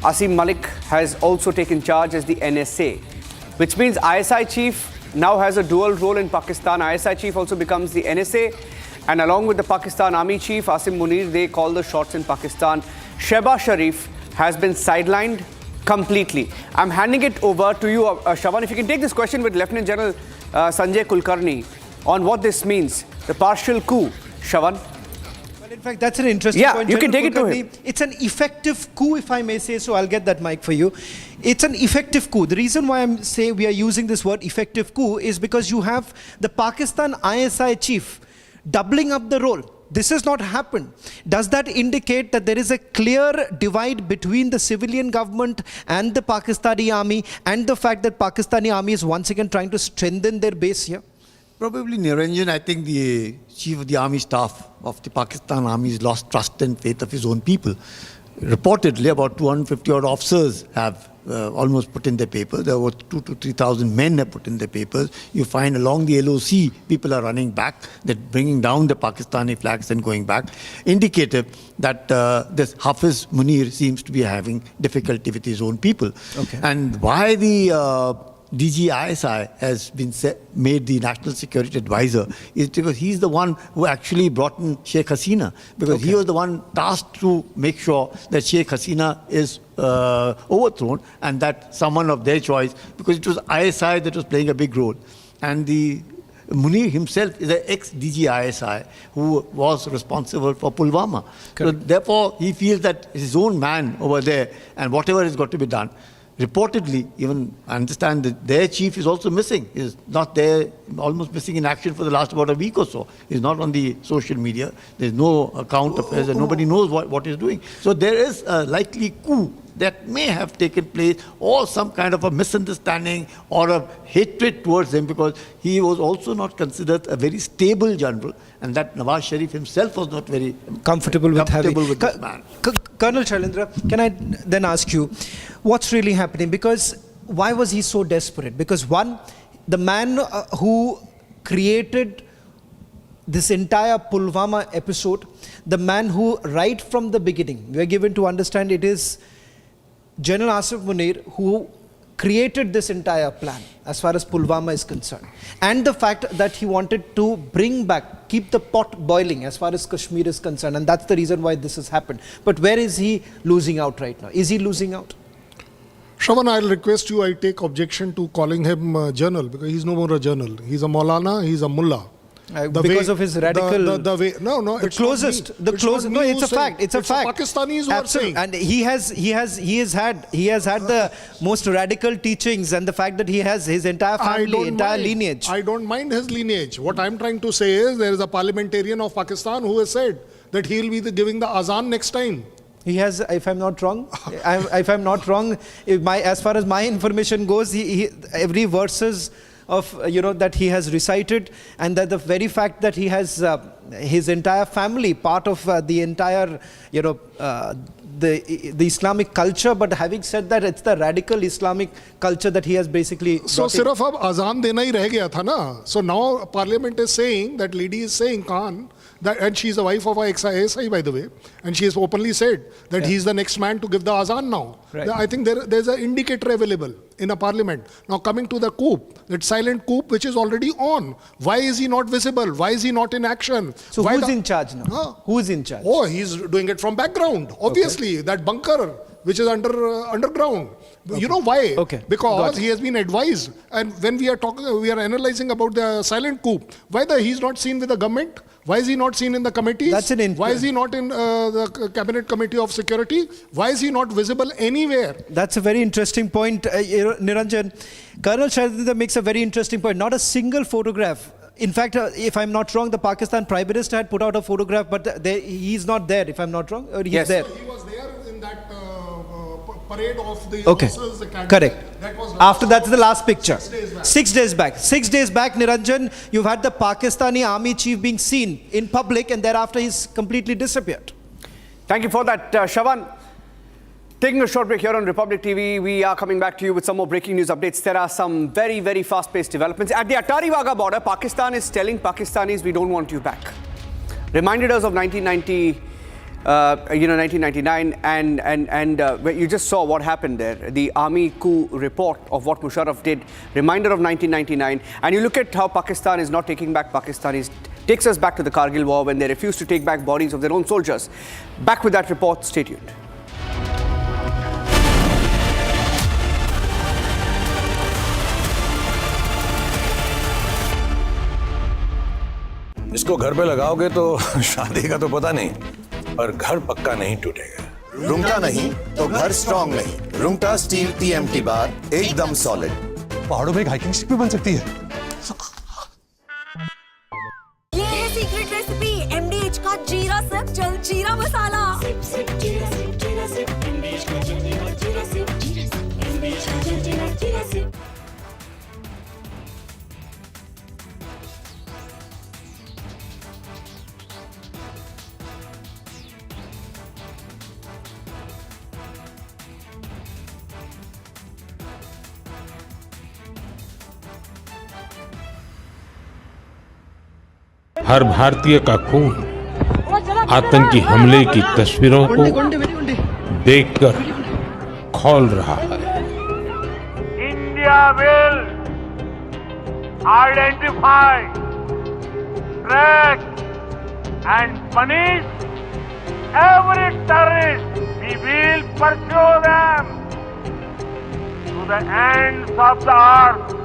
Asim Malik, has also taken charge as the NSA, which means ISI chief now has a dual role in Pakistan. ISI chief also becomes the NSA, and along with the Pakistan Army Chief, Asim Munir, they call the shots in Pakistan. Shehbaz Sharif has been sidelined completely. I'm handing it over to you, Shawan. If you can take this question with Lieutenant General Sanjay Kulkarni on what this means, the partial coup. Shawan. In fact, that's an interesting point. You can take it to Kulkarni. him. It's an effective coup, if I may say so. I'll get that mic for you. It's an effective coup. The reason why I'm saying we are using this word effective coup is because you have the Pakistan ISI chief doubling up the role. This has not happened. Does that indicate that there is a clear divide between the civilian government and the Pakistani army, and the fact that Pakistani army is once again trying to strengthen their base here? Probably Niranjan, I think the chief of the army staff of the Pakistan army has lost trust and faith of his own people. Reportedly, about 250 odd officers have almost put in their papers. There were 2,000 to 3,000 men have put in their papers. You find along the LoC, people are running back, they're bringing down the Pakistani flags and going back, indicative that this Hafiz Munir seems to be having difficulty with his own people. Okay. And why the DG ISI has been made the National Security Advisor is because he's the one who actually brought in Sheikh Hasina, because he was the one tasked to make sure that Sheikh Hasina is overthrown, and that someone of their choice, because it was ISI that was playing a big role. And the Munir himself is an ex-DG ISI who was responsible for Pulwama. So therefore, he feels that his own man over there, and whatever has got to be done. Reportedly, even I understand that their chief is also missing. He's not there, almost missing in action for the last about a week or so. He's not on the social media. There's no account of his, and nobody knows what he's doing. So there is a likely coup that may have taken place, or some kind of a misunderstanding or a hatred towards him, because he was also not considered a very stable general, and that Nawaz Sharif himself was not very comfortable with this man. Colonel Shailendra, can I then ask you, what's really happening? Because why was he so desperate? Because one, the man who created this entire Pulwama episode, the man who right from the beginning, we are given to understand it is General Asif Munir who created this entire plan as far as Pulwama is concerned. And the fact that he wanted to bring back, keep the pot boiling as far as Kashmir is concerned. And that's the reason why this has happened. But where is he losing out right now? Is he losing out? Shravan, I'll request you, I take objection to calling him General, because he's no more a General. He's a Maulana, he's a Mullah. Because of his radical, the way, no, the it's closest, not me. It's not me it's a saying. fact. It's a fact. Pakistanis who are saying. And he has had the most radical teachings, and the fact that he has his entire family, entire lineage. I don't mind his lineage. What I'm trying to say is there is a parliamentarian of Pakistan who has said that he will be giving the azan next time. He has, if I'm not wrong, as far as my information goes, every verses of that he has recited, and that the very fact that he has his entire family part of the entire the Islamic culture. But having said that, it's the radical Islamic culture that he has basically. So sirf ab azan dena hi reh gaya tha na. So now Parliament is saying, that lady is saying, Khan, that, and she's the wife of a ex-ISI, by the way, and she has openly said that he's the next man to give the azan now. Right. I think there's an indicator available in a parliament. Now coming to the coup, that silent coup which is already on. Why is he not visible? Why is he not in action? So who's in charge now? Who's in charge? Oh, he's doing it from background. Obviously, that bunker which is underground. You know why? Because he has been advised. And when we are analyzing about the silent coup, why he's not seen with the government? Why is he not seen in the committees? Why is he not in the Cabinet Committee of Security? Why is he not visible anywhere? That's a very interesting point, Niranjan. Colonel Shailendra makes a very interesting point. Not a single photograph. In fact, if I'm not wrong, the Pakistan Prime Minister had put out a photograph, but he's not there, if I'm not wrong. Or he's there. So he was there in that parade of the officers. Correct. That was after that's the last picture. 6 days back. 6 days back, Niranjan, you've had the Pakistani army chief being seen in public, and thereafter he's completely disappeared. Thank you for that, Shavan. Taking a short break here on Republic TV, we are coming back to you with some more breaking news updates. There are some very, very fast-paced developments. At the Atari Wagah border, Pakistan is telling Pakistanis, we don't want you back. Reminded us of 1999, and you just saw what happened there. The army coup report of what Musharraf did, reminder of 1999. And you look at how Pakistan is not taking back Pakistanis. Takes us back to the Kargil war when they refused to take back bodies of their own soldiers. Back with that report, stay tuned. This इसको घर पे लगाओगे तो शादी का तो पता नहीं, पर घर पक्का नहीं टूटेगा। रुंगटा नहीं तो घर स्ट्रॉन्ग नहीं। रुंगटा स्टील TMT बार एकदम सॉलिड। पहाड़ों में एक हाइकिंग स्टिक भी बन सकती है। ये है सीक्रेट रेसिपी MDH का जीरा सिप जल जीरा मसाला। सिप सिप जीरा सिप MDH का जल जीरा सिप MDH का जल जीरा सिप। हर भारतीय का खून आतंकी हमले की तस्वीरों को देखकर खौल रहा है। India will identify, track and punish every terrorist. We will pursue them to the ends of the earth.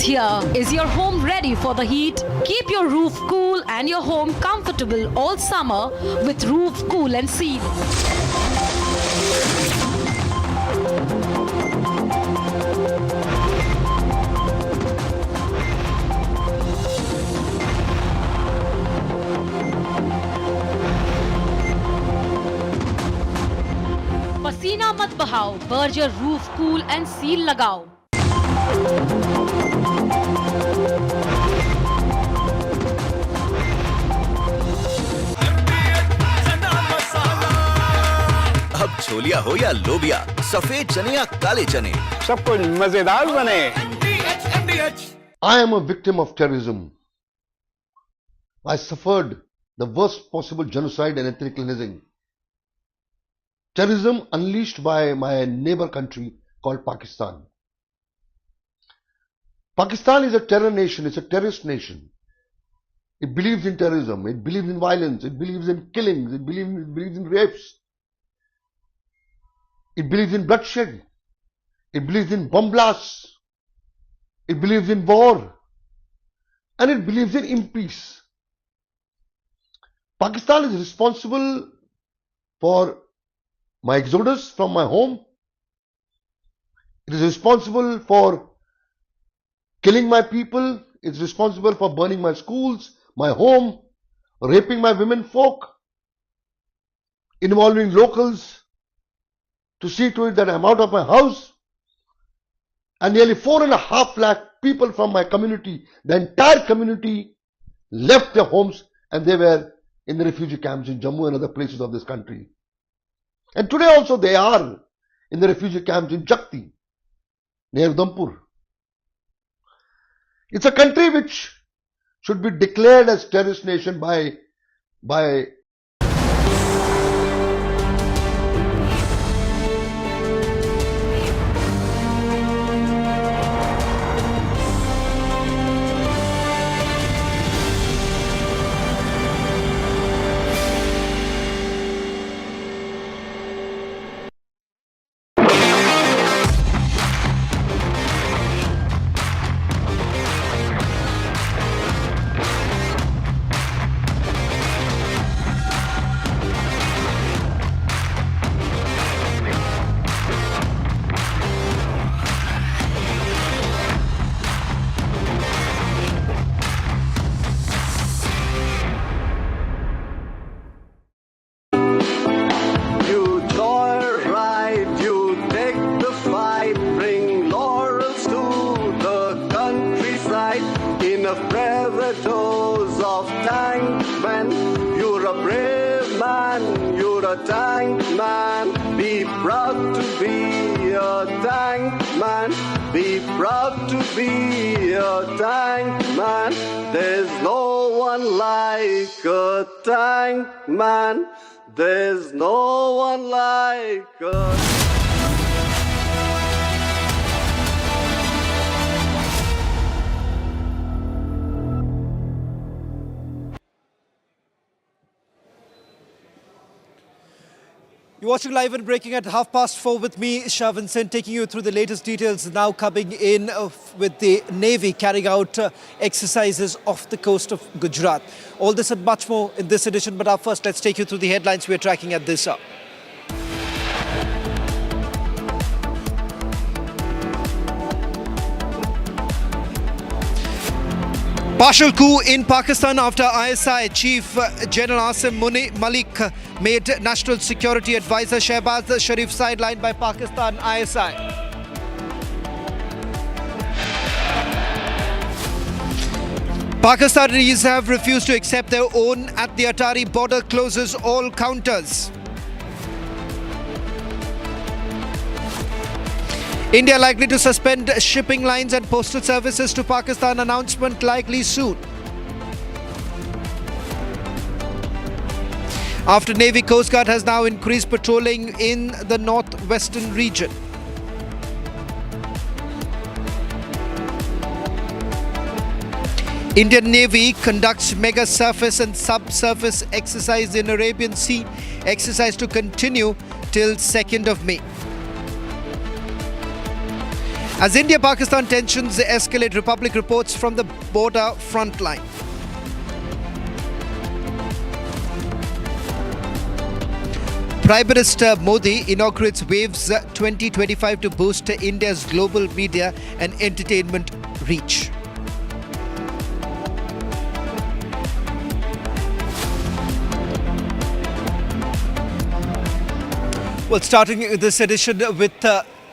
Here. Is your home ready for the heat? Keep your roof cool and your home comfortable all summer with Roof Cool and Seal. पसीना मत बहाओ, Berger roof cool and seal लगाओ। अब छोलिया हो या लोबिया, सफेद चने या काले चने, सब कुछ मजेदार बने। I am a victim of terrorism. I suffered the worst possible genocide and ethnic cleansing. Terrorism unleashed by my neighbor country called Pakistan. Pakistan is a terror nation, it's a terrorist nation. It believes in terrorism, it believes in violence, it believes in killings, it believes in rapes. It believes in bloodshed. It believes in bomb blasts. It believes in war. And it believes in impeace. Pakistan is responsible for my exodus from my home. It is responsible for killing my people. It's responsible for burning my schools, my home, raping my women folk, involving locals to see to it that I'm out of my house. And nearly 4.5 lakh people from my community, the entire community, left their homes and they were in the refugee camps in Jammu and other places of this country. And today also they are in the refugee camps in Jakti, near Udhampur. It's a country which should be declared as terrorist nation by There's no one like us. You're watching Live and Breaking at 4:30 with me, Shavan Sen, taking you through the latest details now coming in with the Navy carrying out exercises off the coast of Gujarat. All this and much more in this edition, but up first, let's take you through the headlines we're tracking at this hour. Partial coup in Pakistan after ISI Chief General Malik made National Security Advisor Shehbaz Sharif sidelined by Pakistan ISI. Pakistanis have refused to accept their own at the Atari border closes all counters. India likely to suspend shipping lines and postal services to Pakistan, announcement likely soon. After Navy, Coast Guard has now increased patrolling in the northwestern region. Indian Navy conducts mega surface and subsurface exercise in Arabian Sea. Exercise to continue till 2nd of May. As India-Pakistan tensions escalate, Republic reports from the border front line. Prime Minister Modi inaugurates Waves 2025 to boost India's global media and entertainment reach. Well, starting this edition with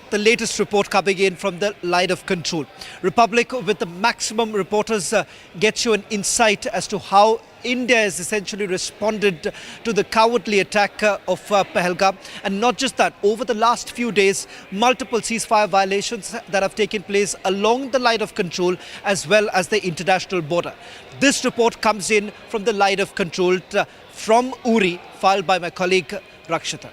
the latest report coming in from the line of control. Republic with the maximum reporters gets you an insight as to how India has essentially responded to the cowardly attack of Pahalgam. And not just that, over the last few days, multiple ceasefire violations that have taken place along the line of control as well as the international border. This report comes in from the line of control from Uri, filed by my colleague Rakshita.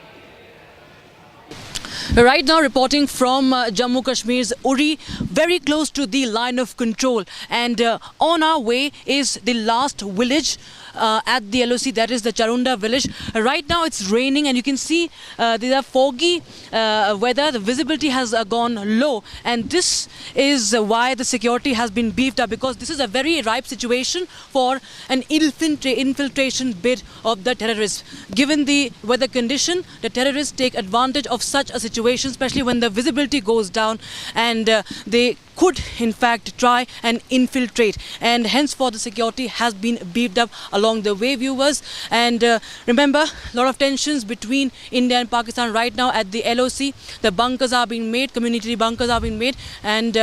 Right now reporting from Jammu Kashmir's Uri, very close to the line of control, and on our way is the last village at the LoC, that is the Charunda village. Right now it's raining and you can see there are foggy weather, the visibility has gone low, and this is why the security has been beefed up, because this is a very ripe situation for an infiltration bid of the terrorists. Given the weather condition, the terrorists take advantage of such a situation, especially when the visibility goes down, and they could in fact try and infiltrate, and henceforth the security has been beefed up along the way, viewers. And remember, a lot of tensions between India and Pakistan right now at the LoC. The bunkers are being made, community bunkers are being made, and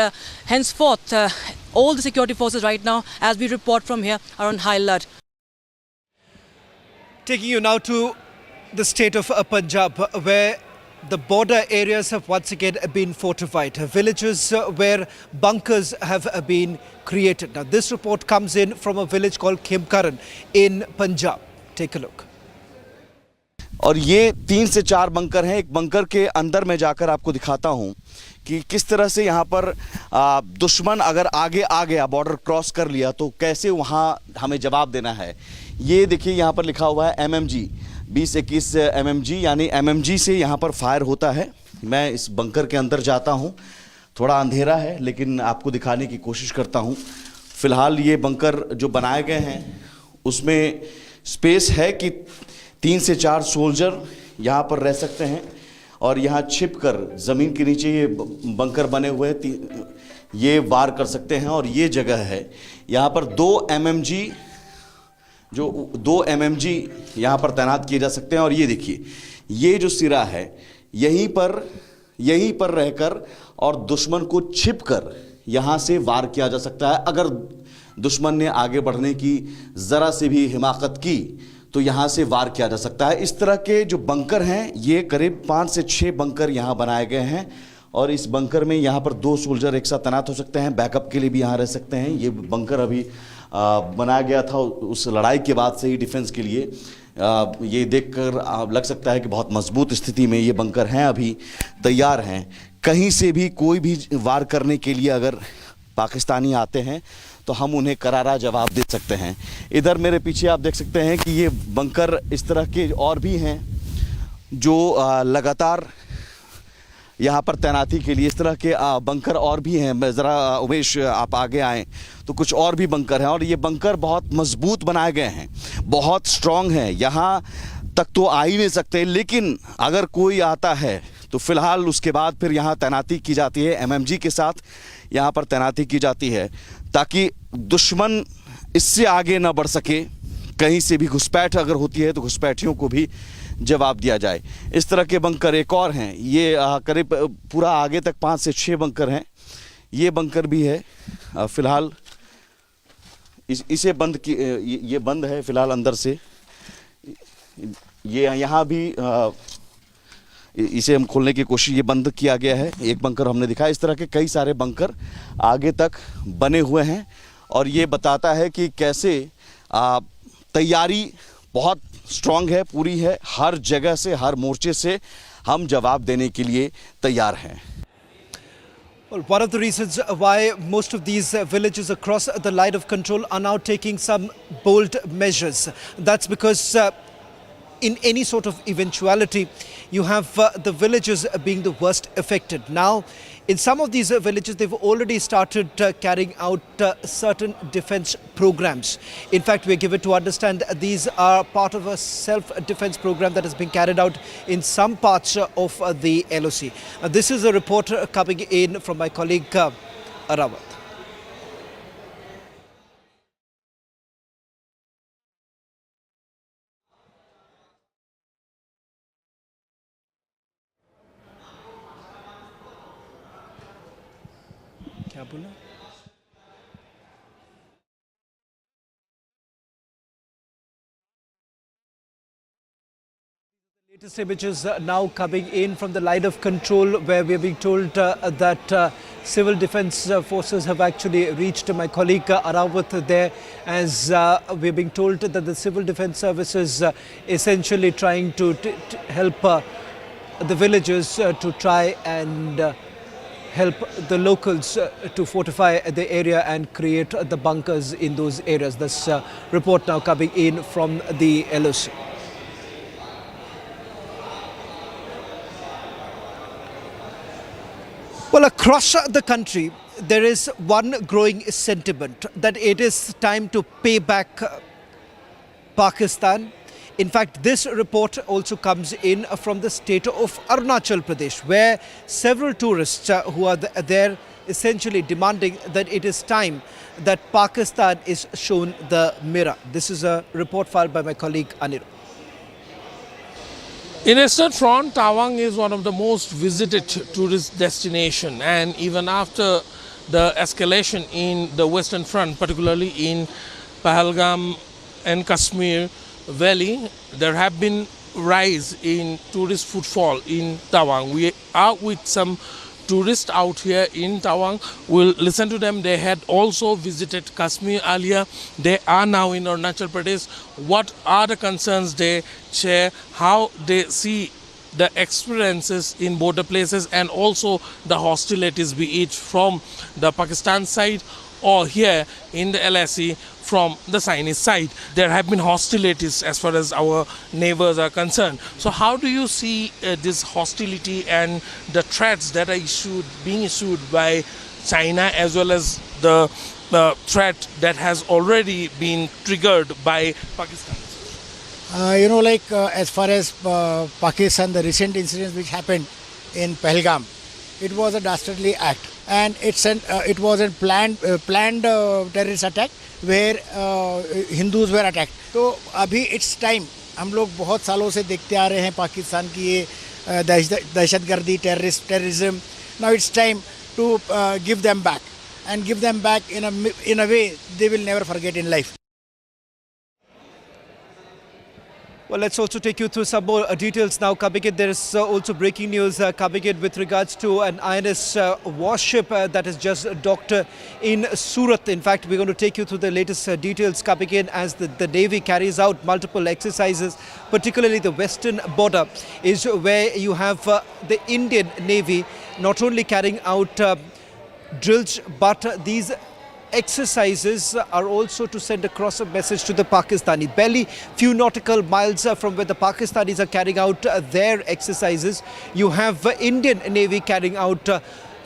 henceforth all the security forces right now, as we report from here, are on high alert. Taking you now to the state of Punjab, where the border areas have once again been fortified. Villages where bunkers have been created. Now, this report comes in from a village called Khimkaran in Punjab. Take a look. और ये 3 से 4 bunker हैं. एक bunker के अंदर मैं जाकर आपको दिखाता हूं कि किस तरह से यहाँ पर दुश्मन अगर आगे आ गया, बॉर्डर क्रॉस कर लिया, तो कैसे वहाँ हमें जवाब देना है. ये देखिए यहाँ पर लिखा हुआ है MMG 20-21 MMG, यानी MMG से यहाँ पर फायर होता है. मैं इस बंकर के अंदर जाता हूँ. थोड़ा अंधेरा है लेकिन आपको दिखाने की कोशिश करता हूँ. फिलहाल ये बंकर जो बनाए गए हैं उसमें स्पेस है कि 3 से 4 सोल्जर यहाँ पर रह सकते हैं, और यहाँ छिपकर ज़मीन के नीचे ये बंकर बने हुए ये वार कर सकते हैं. और ये जगह है यहाँ पर 2 MMG यहाँ पर तैनात किए जा सकते हैं. और ये देखिए, ये जो सिरा है यहीं पर रहकर और दुश्मन को छिपकर यहाँ से वार किया जा सकता है. अगर दुश्मन ने आगे बढ़ने की ज़रा से भी हिमाकत की तो यहाँ से वार किया जा सकता है. इस तरह के जो बंकर हैं, ये करीब 5 से 6 बंकर यहाँ बनाए गए हैं, और इस बंकर में यहाँ पर 2 सोल्जर एक साथ तैनात हो सकते हैं. बैकअप के लिए भी यहाँ रह सकते हैं. ये बंकर अभी बनाया गया था उस लड़ाई के बाद से ही डिफेंस के लिए. ये देखकर लग सकता है कि बहुत मजबूत स्थिति में ये बंकर हैं, अभी तैयार हैं। कहीं से भी कोई भी वार करने के लिए अगर पाकिस्तानी आते हैं तो हम उन्हें करारा जवाब दे सकते हैं। इधर मेरे पीछे आप देख सकते हैं कि ये बंकर इस तरह के और भी हैं जो लगातार यहाँ पर तैनाती के लिए, इस तरह के बंकर और भी हैं। मैं ज़रा उमेश आप आगे आएँ तो कुछ और भी बंकर हैं, और ये बंकर बहुत मजबूत बनाए गए हैं, बहुत स्ट्रॉन्ग हैं। यहाँ तक तो आ ही नहीं सकते, लेकिन अगर कोई आता है तो फिलहाल उसके बाद फिर यहाँ तैनाती की जाती है, एमएमजी के साथ यहाँ पर तैनाती की जाती है ताकि दुश्मन इससे आगे ना बढ़ सके। कहीं से भी घुसपैठ अगर होती है तो घुसपैठियों को भी जवाब दिया जाए। इस तरह के बंकर एक और हैं, ये करीब पूरा आगे तक 5 से 6 बंकर हैं। ये बंकर भी है, फिलहाल इसे बंद की, ये बंद है फिलहाल अंदर से। ये यहाँ भी इसे हम खोलने की कोशिश, ये बंद किया गया है। एक बंकर हमने दिखाया। इस तरह के कई सारे बंकर आगे तक बने हुए हैं, और ये बताता है कि कैसे तैयारी बहुत स्ट्रांग है, पूरी है। हर जगह से, हर मोर्चे से हम जवाब देने के लिए तैयार हैं। Well, one of the reasons why most of these villages across the line of control are now taking some bold measures. That's because in any sort of eventuality, you have the villages being the worst affected. Now, in some of these villages, they've already started carrying out certain defense programs. In fact, we're given to understand these are part of a self-defense program that has been carried out in some parts of the LoC. This is a report coming in from my colleague Arawat. क्या बोला? Latest images now coming in from the line of control, where we are being told that civil defense forces have actually reached. My colleague Arawat there, as we are being told that the civil defense services essentially trying to help the villagers to try and help the locals to fortify the area and create the bunkers in those areas. This report now coming in from the LoC. Well, across the country, there is one growing sentiment that it is time to pay back Pakistan. In fact, this report also comes in from the state of Arunachal Pradesh, where several tourists who are there essentially demanding that it is time that Pakistan is shown the mirror. This is a report filed by my colleague Anil. In Eastern Front, Tawang is one of the most visited tourist destination, and even after the escalation in the Western Front, particularly in Pahalgam and Kashmir Valley, there have been rise in tourist footfall in Tawang. We are with some tourists out here in Tawang. We'll listen to them. They had also visited Kashmir earlier. They are now in Arunachal Pradesh. What are the concerns they share, how they see the experiences in border places, and also the hostilities, be it from the Pakistan side or here in the LSE from the Chinese side. There have been hostilities as far as our neighbors are concerned. So how do you see this hostility and the threats that are being issued by China, as well as the threat that has already been triggered by Pakistan? As far as Pakistan, the recent incidents which happened in Pahalgam, it was a dastardly act, and it was a planned terrorist attack where Hindus were attacked. So अभी it's time, हम लोग बहुत सालों से देखते आ रहे हैं पाकिस्तान की ये दहशतगर्दी, terrorism. Now it's time to give them back, and give them back in a way they will never forget in life. Well, let's also take you through some more details now. Coming in, there is also breaking news coming in with regards to an INS warship that is just docked in Surat. In fact, we're going to take you through the latest details coming in as the Navy carries out multiple exercises, particularly the western border is where you have the Indian Navy not only carrying out drills, but these exercises are also to send across a message to the Pakistani. Barely few nautical miles from where the Pakistanis are carrying out their exercises, you have Indian Navy carrying out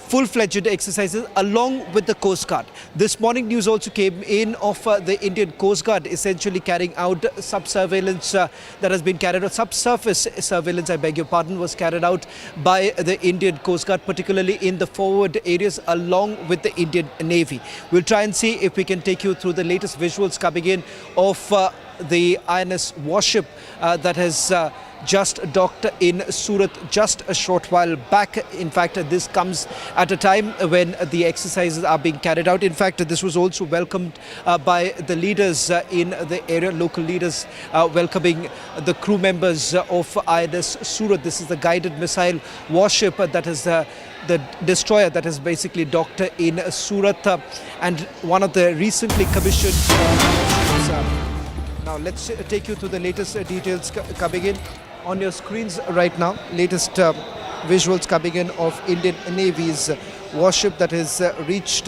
full-fledged exercises along with the Coast Guard. This morning news also came in of the Indian Coast Guard essentially carrying out sub-surveillance that has been carried out, subsurface surveillance, I beg your pardon, was carried out by the Indian Coast Guard, particularly in the forward areas along with the Indian Navy. We'll try and see if we can take you through the latest visuals coming in of the INS warship that has just docked in Surat just a short while back. In fact, this comes at a time when the exercises are being carried out. In fact, this was also welcomed by the leaders in the area, local leaders welcoming the crew members of INS Surat. This is the guided missile warship that is the destroyer that is basically docked in Surat and one of the recently commissioned Now let's take you through the latest details coming in on your screens right now. Latest visuals coming in of Indian Navy's warship that has reached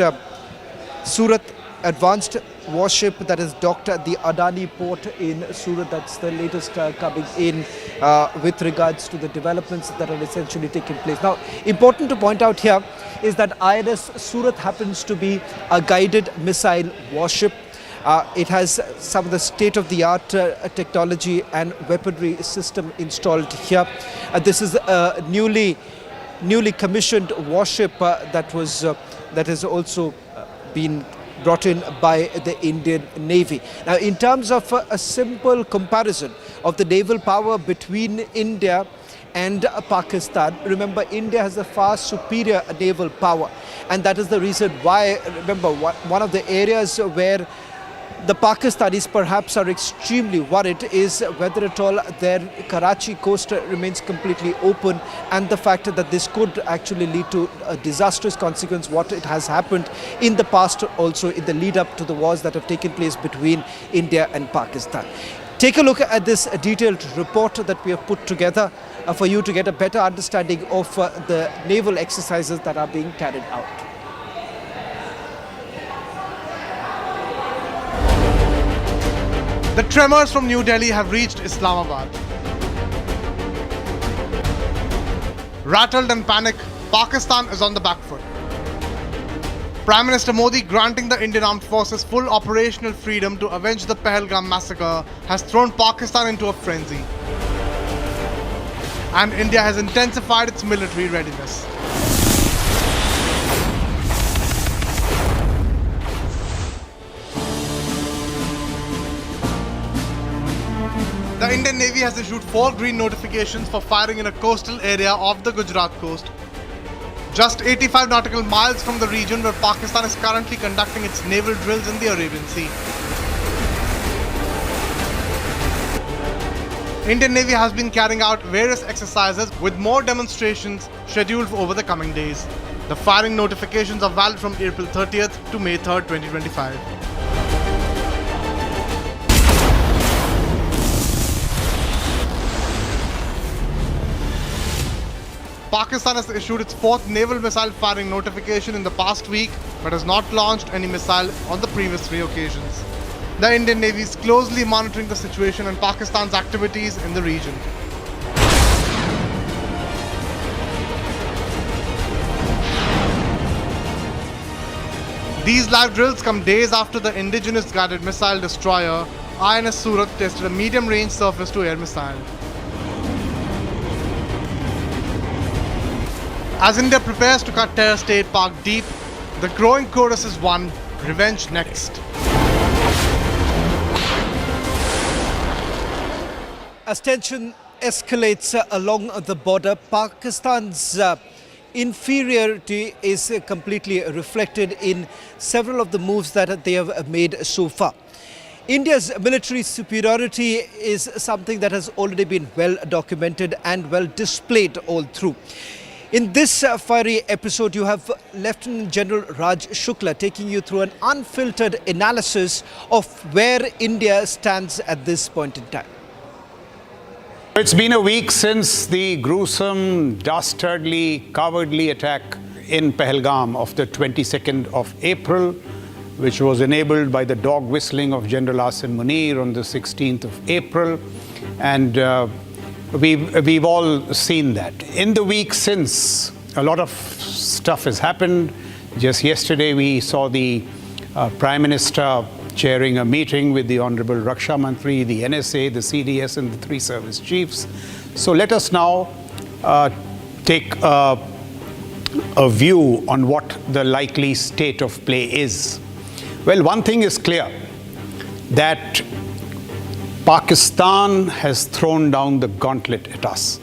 Surat, advanced warship that is docked at the Adani port in Surat. That's the latest coming in with regards to the developments that are essentially taking place. Now, important to point out here is that INS Surat happens to be a guided missile warship. It has some of the state-of-the-art technology and weaponry system installed here. This is a newly commissioned warship that has also been brought in by the Indian Navy. Now, in terms of a simple comparison of the naval power between India and Pakistan, remember, India has a far superior naval power, and that is the reason why, remember, one of the areas where the Pakistanis perhaps are extremely worried is whether at all their Karachi coast remains completely open, and the fact that this could actually lead to a disastrous consequence, what it has happened in the past also in the lead up to the wars that have taken place between India and Pakistan. Take a look at this detailed report that we have put together for you to get a better understanding of the naval exercises that are being carried out. The tremors from New Delhi have reached Islamabad. Rattled and panicked, Pakistan is on the back foot. Prime Minister Modi granting the Indian Armed Forces full operational freedom to avenge the Pahalgam massacre has thrown Pakistan into a frenzy. And India has intensified its military readiness. The Indian Navy has issued 4 green notifications for firing in a coastal area off the Gujarat coast, just 85 nautical miles from the region where Pakistan is currently conducting its naval drills in the Arabian Sea. Indian Navy has been carrying out various exercises with more demonstrations scheduled over the coming days. The firing notifications are valid from April 30th to May 3rd, 2025. Pakistan has issued its 4th naval missile firing notification in the past week, but has not launched any missile on the previous 3 occasions. The Indian Navy is closely monitoring the situation and Pakistan's activities in the region. These live drills come days after the indigenous guided missile destroyer INS Surat tested a medium-range surface-to-air missile. As India prepares to cut Terror State Park deep, the growing chorus is one: revenge next. As tension escalates along the border, Pakistan's inferiority is completely reflected in several of the moves that they have made so far. India's military superiority is something that has already been well documented and well displayed all through. In this fiery episode, you have Lieutenant General Raj Shukla taking you through an unfiltered analysis of where India stands at this point in time. It's been a week since the gruesome, dastardly, cowardly attack in Pahalgam of the 22nd of April, which was enabled by the dog whistling of General Asim Munir on the 16th of April. And we've all seen that. In the week since, a lot of stuff has happened. Just yesterday, we saw the Prime Minister chairing a meeting with the Honorable Raksha Mantri, the NSA, the CDS, and the three service chiefs. So let us now take a view on what the likely state of play is. Well, one thing is clear, that Pakistan has thrown down the gauntlet at us.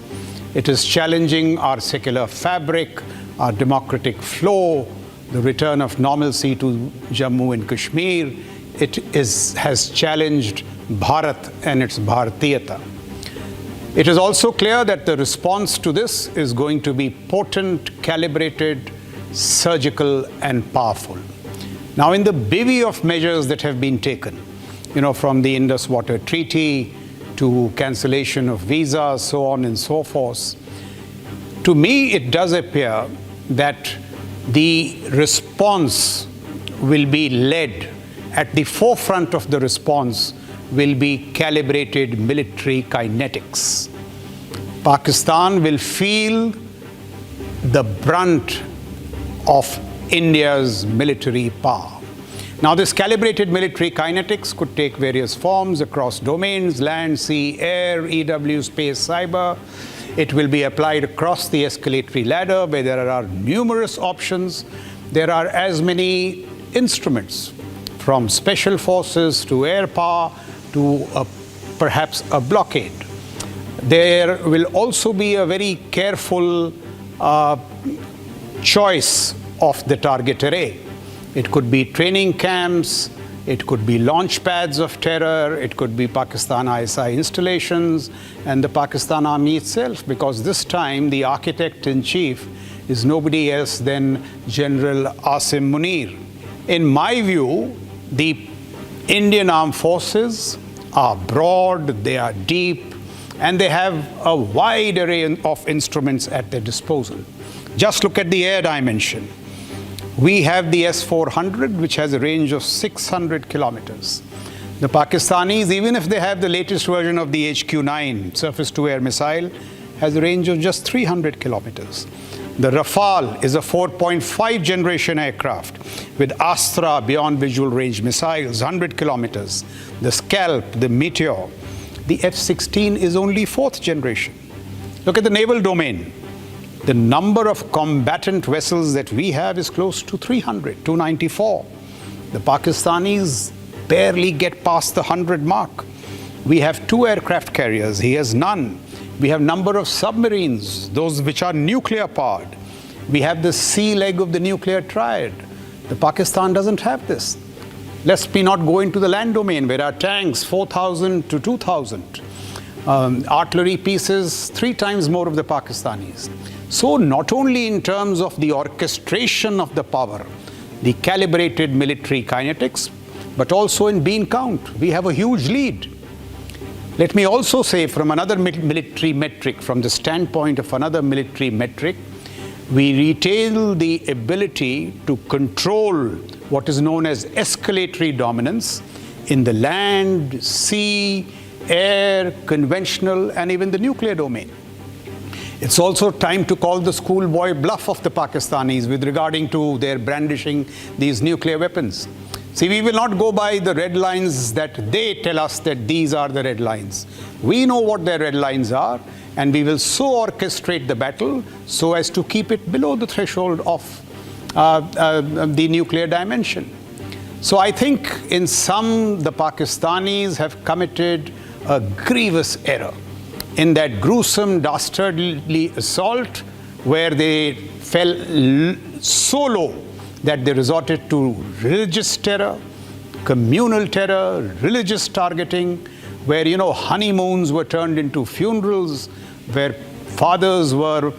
It is challenging our secular fabric, our democratic flow, the return of normalcy to Jammu and Kashmir. It has challenged Bharat and its Bharatiyata. It is also clear that the response to this is going to be potent, calibrated, surgical, and powerful. Now, in the bevy of measures that have been taken, from the Indus Water Treaty to cancellation of visas, so on and so forth, to me it does appear that the response will be led, at the forefront of the response will be calibrated military kinetics. Pakistan will feel the brunt of India's military power. Now, this calibrated military kinetics could take various forms across domains: land, sea, air, EW, space, cyber. It will be applied across the escalatory ladder, where there are numerous options. There are as many instruments, from special forces to air power to perhaps a blockade. There will also be a very careful choice of the target array. It could be training camps, it could be launch pads of terror, it could be Pakistan ISI installations and the Pakistan Army itself, because this time the architect-in-chief is nobody else than General Asim Munir. In my view, the Indian Armed Forces are broad, they are deep, and they have a wide array of instruments at their disposal. Just look at the air dimension. We have the S-400, which has a range of 600 kilometers. The Pakistanis, even if they have the latest version of the HQ-9 surface-to-air missile, has a range of just 300 kilometers. The Rafale is a 4.5 generation aircraft with Astra beyond visual range missiles, 100 kilometers. The Scalp, the Meteor. The F-16 is only 4th generation. Look at the naval domain. The number of combatant vessels that we have is close to 300, 294. The Pakistanis barely get past the 100 mark. We have 2 aircraft carriers, he has none. We have number of submarines, those which are nuclear powered. We have the sea leg of the nuclear triad. The Pakistan doesn't have this. Let's not go into the land domain, where our tanks, 4,000 to 2,000. Artillery pieces, 3 times more of the Pakistanis. So not only in terms of the orchestration of the power, the calibrated military kinetics, but also in bean count, we have a huge lead. Let me also say, from another military metric, from the standpoint of another military metric, we retain the ability to control what is known as escalatory dominance in the land, sea, air, conventional, and even the nuclear domain. It's also time to call the schoolboy bluff of the Pakistanis with regarding to their brandishing these nuclear weapons. See, we will not go by the red lines that they tell us that these are the red lines. We know what their red lines are, and we will so orchestrate the battle so as to keep it below the threshold of the nuclear dimension. So I think in sum, the Pakistanis have committed a grievous error in that gruesome, dastardly assault, where they fell so low that they resorted to religious terror, communal terror, religious targeting, where, honeymoons were turned into funerals, where fathers were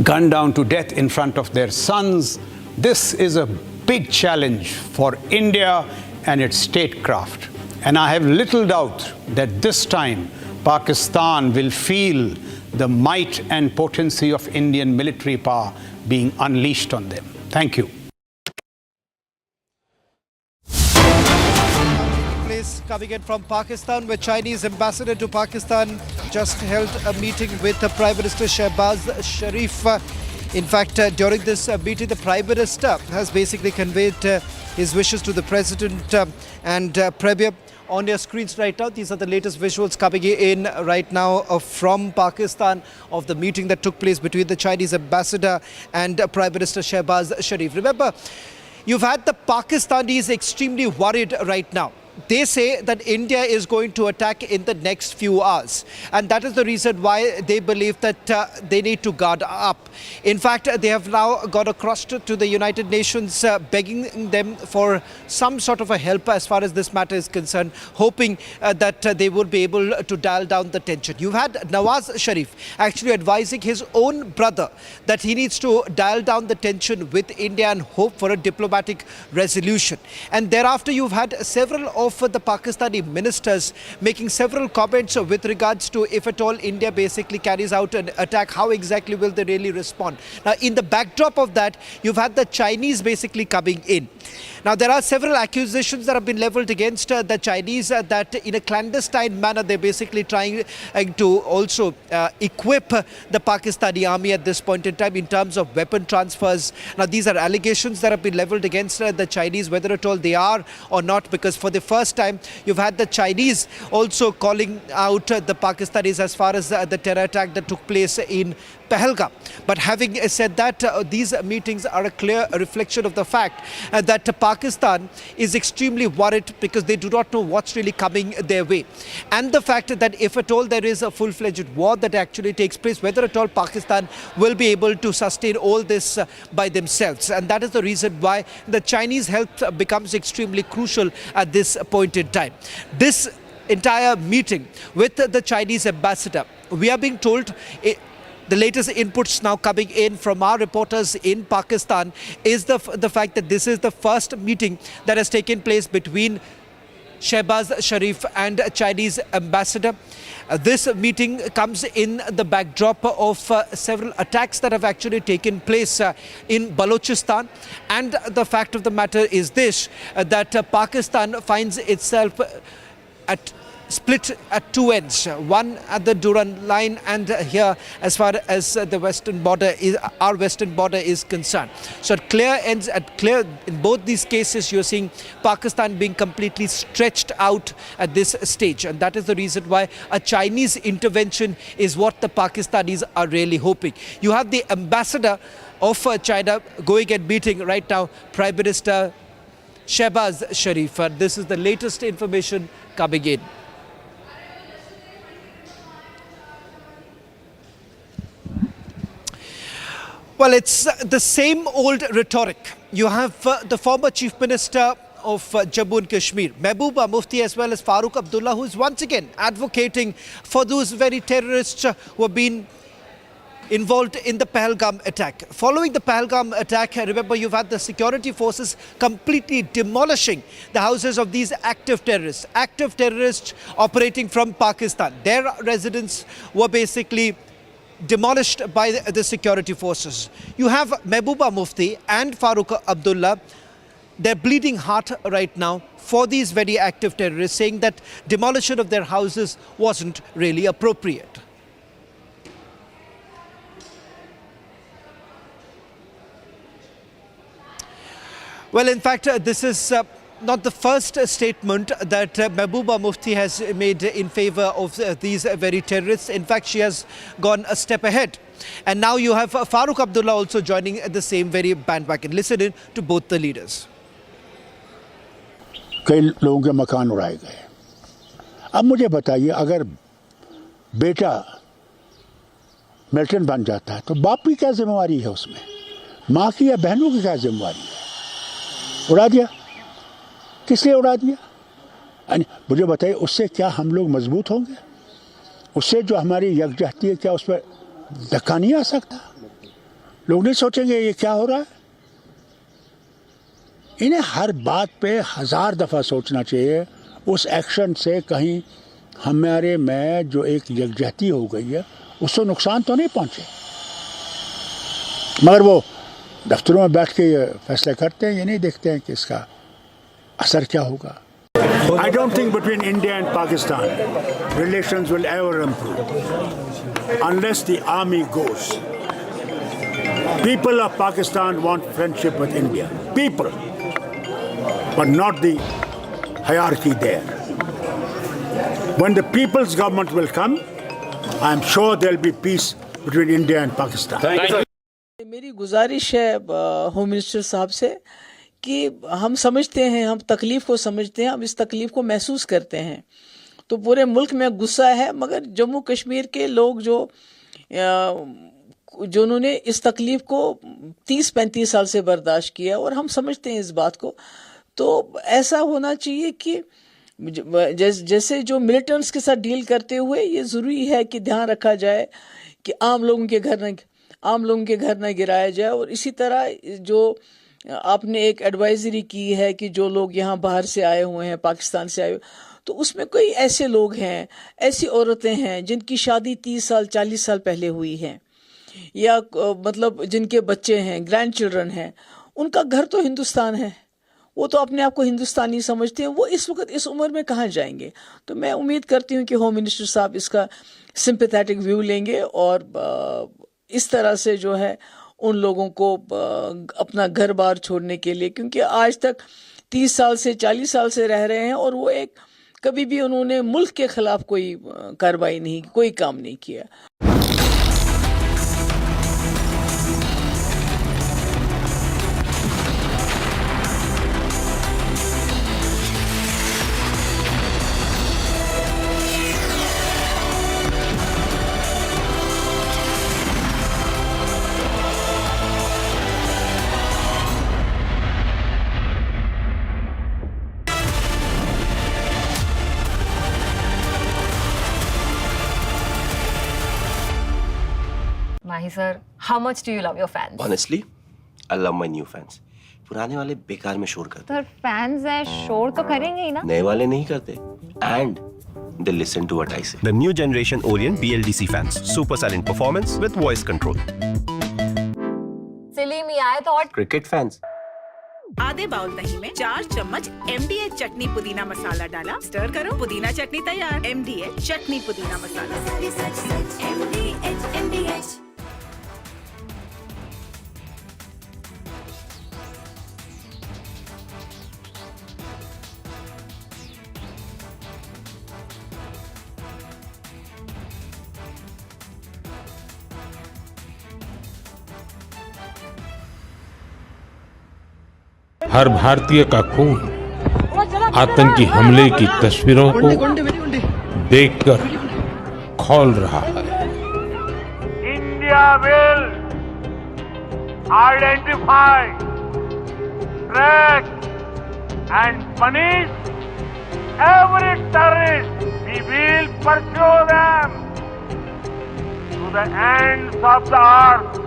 gunned down to death in front of their sons. This is a big challenge for India and its statecraft. And I have little doubt that this time Pakistan will feel the might and potency of Indian military power being unleashed on them. Thank you. Coming in from Pakistan, where Chinese ambassador to Pakistan just held a meeting with Prime Minister Shehbaz Sharif. In fact, during this meeting, the Prime Minister has basically conveyed his wishes to the President and Premier. On your screens right now, these are the latest visuals coming in right now from Pakistan of the meeting that took place between the Chinese ambassador and Prime Minister Shehbaz Sharif. Remember, you've had the Pakistanis extremely worried right now. They say that India is going to attack in the next few hours, and that is the reason why they believe that they need to guard up. In fact, they have now got across to the United Nations begging them for some sort of a help as far as this matter is concerned, hoping that they will be able to dial down the tension. You've had Nawaz Sharif actually advising his own brother that he needs to dial down the tension with India and hope for a diplomatic resolution. And thereafter, you've had several of the Pakistani ministers making several comments with regards to if at all India basically carries out an attack, how exactly will they really respond. Now, in the backdrop of that, you've had the Chinese basically coming in. Now, there are several accusations that have been leveled against the Chinese that in a clandestine manner, they're basically trying to also equip the Pakistani army at this point in time in terms of weapon transfers. Now, these are allegations that have been leveled against the Chinese, whether at all they are or not, because for the first time, you've had the Chinese also calling out the Pakistanis as far as the terror attack that took place in Pahalgam. But having said that, these meetings are a clear reflection of the fact that Pakistan is extremely worried because they do not know what's really coming their way. And the fact that if at all there is a full-fledged war that actually takes place, whether at all Pakistan will be able to sustain all this by themselves. And that is the reason why the Chinese help becomes extremely crucial at this point in time. This entire meeting with the Chinese ambassador, we are being told, the latest inputs now coming in from our reporters in Pakistan is the fact that this is the first meeting that has taken place between Shehbaz Sharif and Chinese ambassador. This meeting comes in the backdrop of several attacks that have actually taken place in Balochistan. And the fact of the matter is this, that Pakistan finds itself split at two ends, one at the Durand line and here as far as the western border is, our western border is concerned. So at clear ends, in both these cases, you're seeing Pakistan being completely stretched out at this stage, and that is the reason why a Chinese intervention is what the Pakistanis are really hoping. You have the ambassador of China going and meeting right now Prime Minister Shehbaz Sharif. This is the latest information coming in. Well, it's the same old rhetoric. You have the former Chief Minister of Jammu and Kashmir, Mehbooba Mufti, as well as Farooq Abdullah, who is once again advocating for those very terrorists who have been involved in the Pahalgam attack. Following the Pahalgam attack, remember, you've had the security forces completely demolishing the houses of these active terrorists operating from Pakistan. Their residents were basically demolished by the security forces. You have Mehbooba Mufti and Farooq Abdullah, they're bleeding heart right now for these very active terrorists, saying that demolition of their houses wasn't really appropriate. Well, in fact, this is not the first statement that Mehbooba Mufti has made in favor of these very terrorists. In fact, she has gone a step ahead. And now you have Farooq Abdullah also joining the same very bandwagon. Listen in to both the leaders. कई लोगों के मकान उड़ाए गए. अब मुझे बताइए, अगर बेटा मिलिटेंट बन जाता है तो बाप की क्या जिम्मेवारी है उसमें? माँ की या बहनों की क्या जिम्मेवारी है? उड़ा दिया. किस लिए उड़ा दिया? मुझे बताइए, उससे क्या हम लोग मजबूत होंगे? उससे जो हमारी यकजहती है, क्या उस पर धक्का नहीं आ सकता? लोग नहीं सोचेंगे ये क्या हो रहा है? इन्हें हर बात पे 1000 दफ़ा सोचना चाहिए। उस एक्शन से कहीं हमारे में जो एक यकजहती हो गई है उससे नुकसान तो नहीं पहुंचे, मगर वो दफ्तरों में बैठ के ये फैसले करते हैं, ये नहीं देखते हैं कि इसका असर क्या होगा। I don't think between India and Pakistan relations will ever improve unless the army goes. People of Pakistan want friendship with India. People, but not the hierarchy there. When the people's government will come, I am sure there will be peace between India and Pakistan. Thank you. मेरी गुजारिश है home minister साहब से कि हम समझते हैं, हम तकलीफ को समझते हैं, हम इस तकलीफ को महसूस करते हैं। तो पूरे मुल्क में गुस्सा है, मगर जम्मू कश्मीर के लोग जो उन्होंने इस तकलीफ को 30-35 साल से बर्दाश्त किया, और हम समझते हैं इस बात को। तो ऐसा होना चाहिए कि जैसे जो मिलिटेंट्स के साथ डील करते हुए ये ज़रूरी है कि ध्यान रखा जाए कि आम लोगों के घर न गिराया जाए। और इसी तरह जो आपने एक एडवाइजरी की है कि जो लोग यहाँ बाहर से आए हुए हैं, पाकिस्तान से आए हुए, तो उसमें कोई ऐसे लोग हैं, ऐसी औरतें हैं जिनकी शादी 30 साल 40 साल पहले हुई है, या मतलब जिनके बच्चे हैं, ग्रैंड चिल्ड्रन हैं, उनका घर तो हिंदुस्तान है, वो तो अपने आप को हिंदुस्तानी समझते हैं, वो इस वक्त इस उम्र में कहाँ जाएंगे? तो मैं उम्मीद करती हूँ कि होम मिनिस्टर साहब इसका सिंपैथेटिक व्यू लेंगे और इस तरह से जो है उन लोगों को अपना घर बार छोड़ने के लिए, क्योंकि आज तक 30 साल से 40 साल से रह रहे हैं और वो कभी भी उन्होंने मुल्क के खिलाफ कोई कार्रवाई नहीं, कोई काम नहीं किया। Mahi sir, how much do you love your fans? Honestly, I love my new fans. पुराने वाले बेकार में शोर करते Sir, fans हैं, शोर तो करेंगे ही ना? नए वाले नहीं करते. And they listen to what I say. The new generation Orient BLDC fans. Super silent performance with voice control. Silly me आए तो और Cricket fans. आधे बाउल दही में 4 चम्मच MDH चटनी पुदीना मसाला डाला, स्टर करो, पुदीना चटनी तैयार। MDH चटनी पुदीना मसाला। MDH। हर भारतीय का खून आतंकी हमले की तस्वीरों को देखकर खौल रहा है। India will identify, track and punish every terrorist. We will pursue them to the ends of the earth.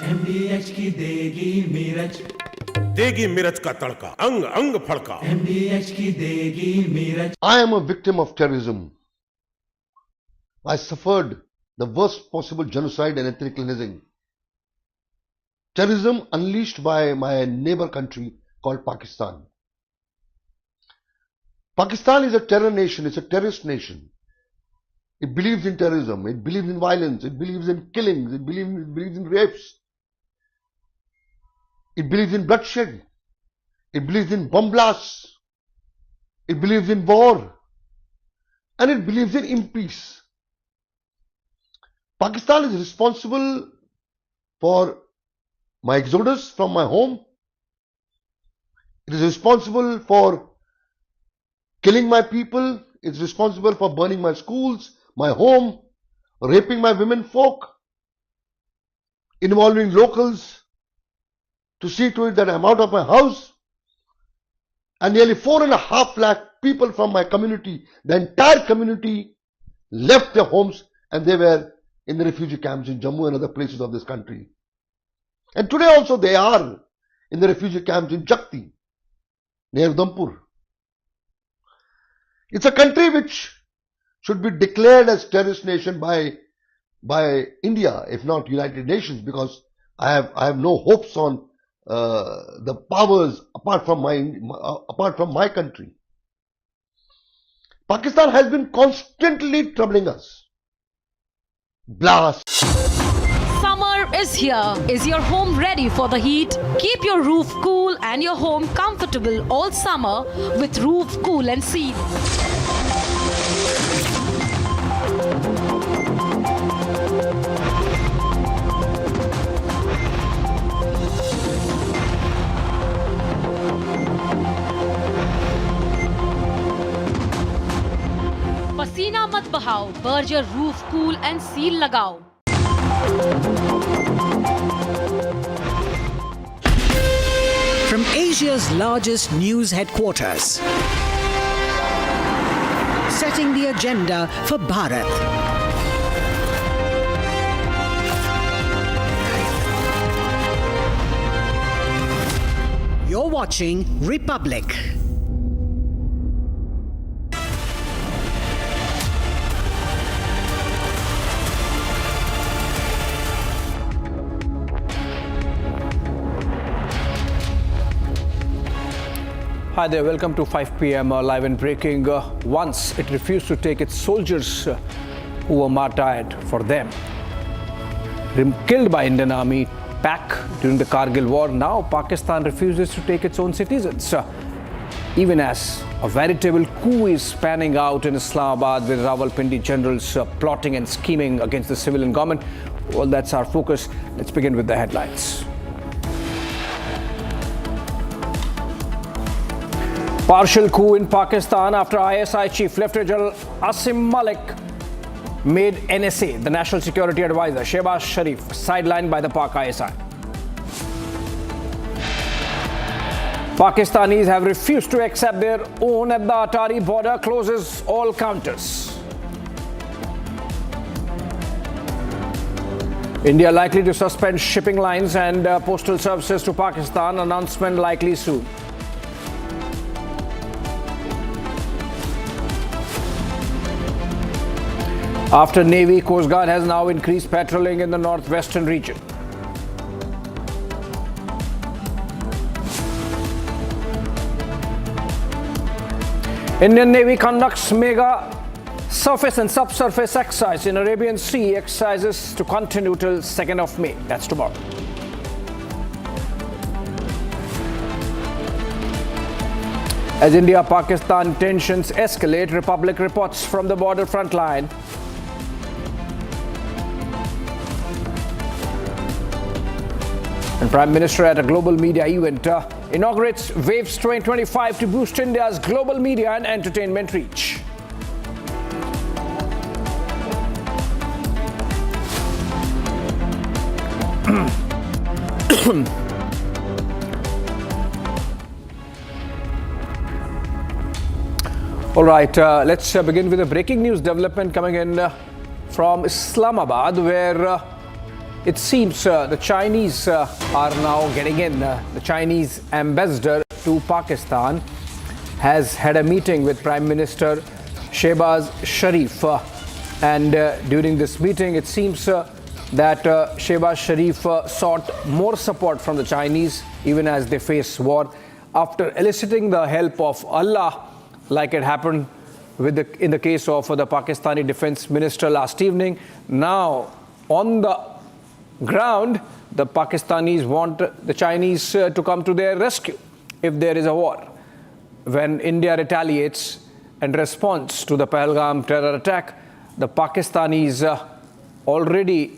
MDH की देगी मीरज। देगी मिर्च का तड़का, अंग अंग फड़का। MDH की देगी मिर्च। I am a victim of terrorism. I suffered the worst possible genocide and ethnic cleansing. Terrorism unleashed by my neighbor country called Pakistan. Pakistan is a terror nation, it's a terrorist nation. It believes in terrorism, it believes in violence, it believes in killings, it believes in rapes. It believes in bloodshed. It believes in bomb blasts. It believes in war. And it believes in impeace. Pakistan is responsible for my exodus from my home. It is responsible for killing my people. It's responsible for burning my schools, my home, raping my women folk, involving locals to see to it that I'm out of my house. And nearly 4.5 lakh people from my community, the entire community, left their homes and they were in the refugee camps in Jammu and other places of this country. And today also they are in the refugee camps in Jakti, near Udhampur. It's a country which should be declared as terrorist nation by India, if not United Nations, because I have no hopes on the powers apart from my country. Pakistan has been constantly troubling us. Blast. Summer is here. Is your home ready for the heat? Keep your roof cool and your home comfortable all summer with Roof Cool and Seal. पसीना मत बहाओ, Berger roof cool and seal लगाओ। From Asia's largest news headquarters, setting the agenda for Bharat. You're watching Republic. Hi there, welcome to 5 p.m. Live and breaking. Once it refused to take its soldiers who were martyred for them, killed by Indian Army PAC during the Kargil war. Now Pakistan refuses to take its own citizens. Even as a veritable coup is panning out in Islamabad with Rawalpindi generals plotting and scheming against the civilian government. Well, that's our focus. Let's begin with the headlines. Partial coup in Pakistan after ISI chief Lieutenant General Asim Malik made NSA, the National Security Advisor, Shehbaz Sharif, sidelined by the Pak ISI. Pakistanis have refused to accept their own at the Atari border, closes all counters. India likely to suspend shipping lines and postal services to Pakistan, announcement likely soon. After Navy, Coast Guard has now increased patrolling in the northwestern region. Indian Navy conducts mega surface and subsurface exercise in Arabian Sea. Exercises to continue till 2nd of May. That's tomorrow. As India-Pakistan tensions escalate, Republic reports from the border front line. And Prime Minister at a global media event inaugurates Waves 2025 to boost India's global media and entertainment reach. All right, let's begin with a breaking news development coming in from Islamabad, where it seems the Chinese are now getting in. The Chinese ambassador to Pakistan has had a meeting with Prime Minister Shehbaz Sharif. And during this meeting, it seems that Shehbaz Sharif sought more support from the Chinese even as they face war, after eliciting the help of Allah, like it happened in the case of the Pakistani Defence Minister last evening. Now, on the ground, the Pakistanis want the Chinese to come to their rescue if there is a war. When India retaliates and responds to the Pahalgam terror attack, the Pakistanis already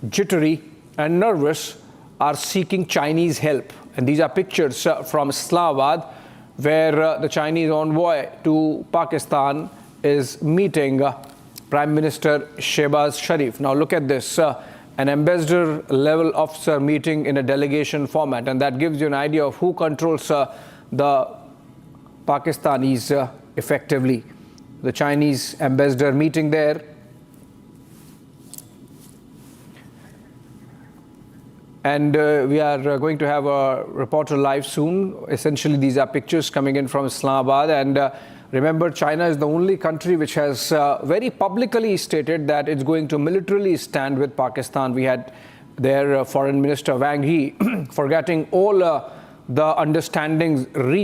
jittery and nervous are seeking Chinese help. And these are pictures from Islamabad, where the Chinese envoy to Pakistan is meeting Prime Minister Shehbaz Sharif. Now look at this, an ambassador level officer meeting in a delegation format, and that gives you an idea of who controls the Pakistanis effectively. The Chinese ambassador meeting there. And we are going to have a reporter live soon. Essentially, these are pictures coming in from Islamabad. And remember, China is the only country which has very publicly stated that it's going to militarily stand with Pakistan. We had their Foreign Minister Wang Yi forgetting all the understandings reached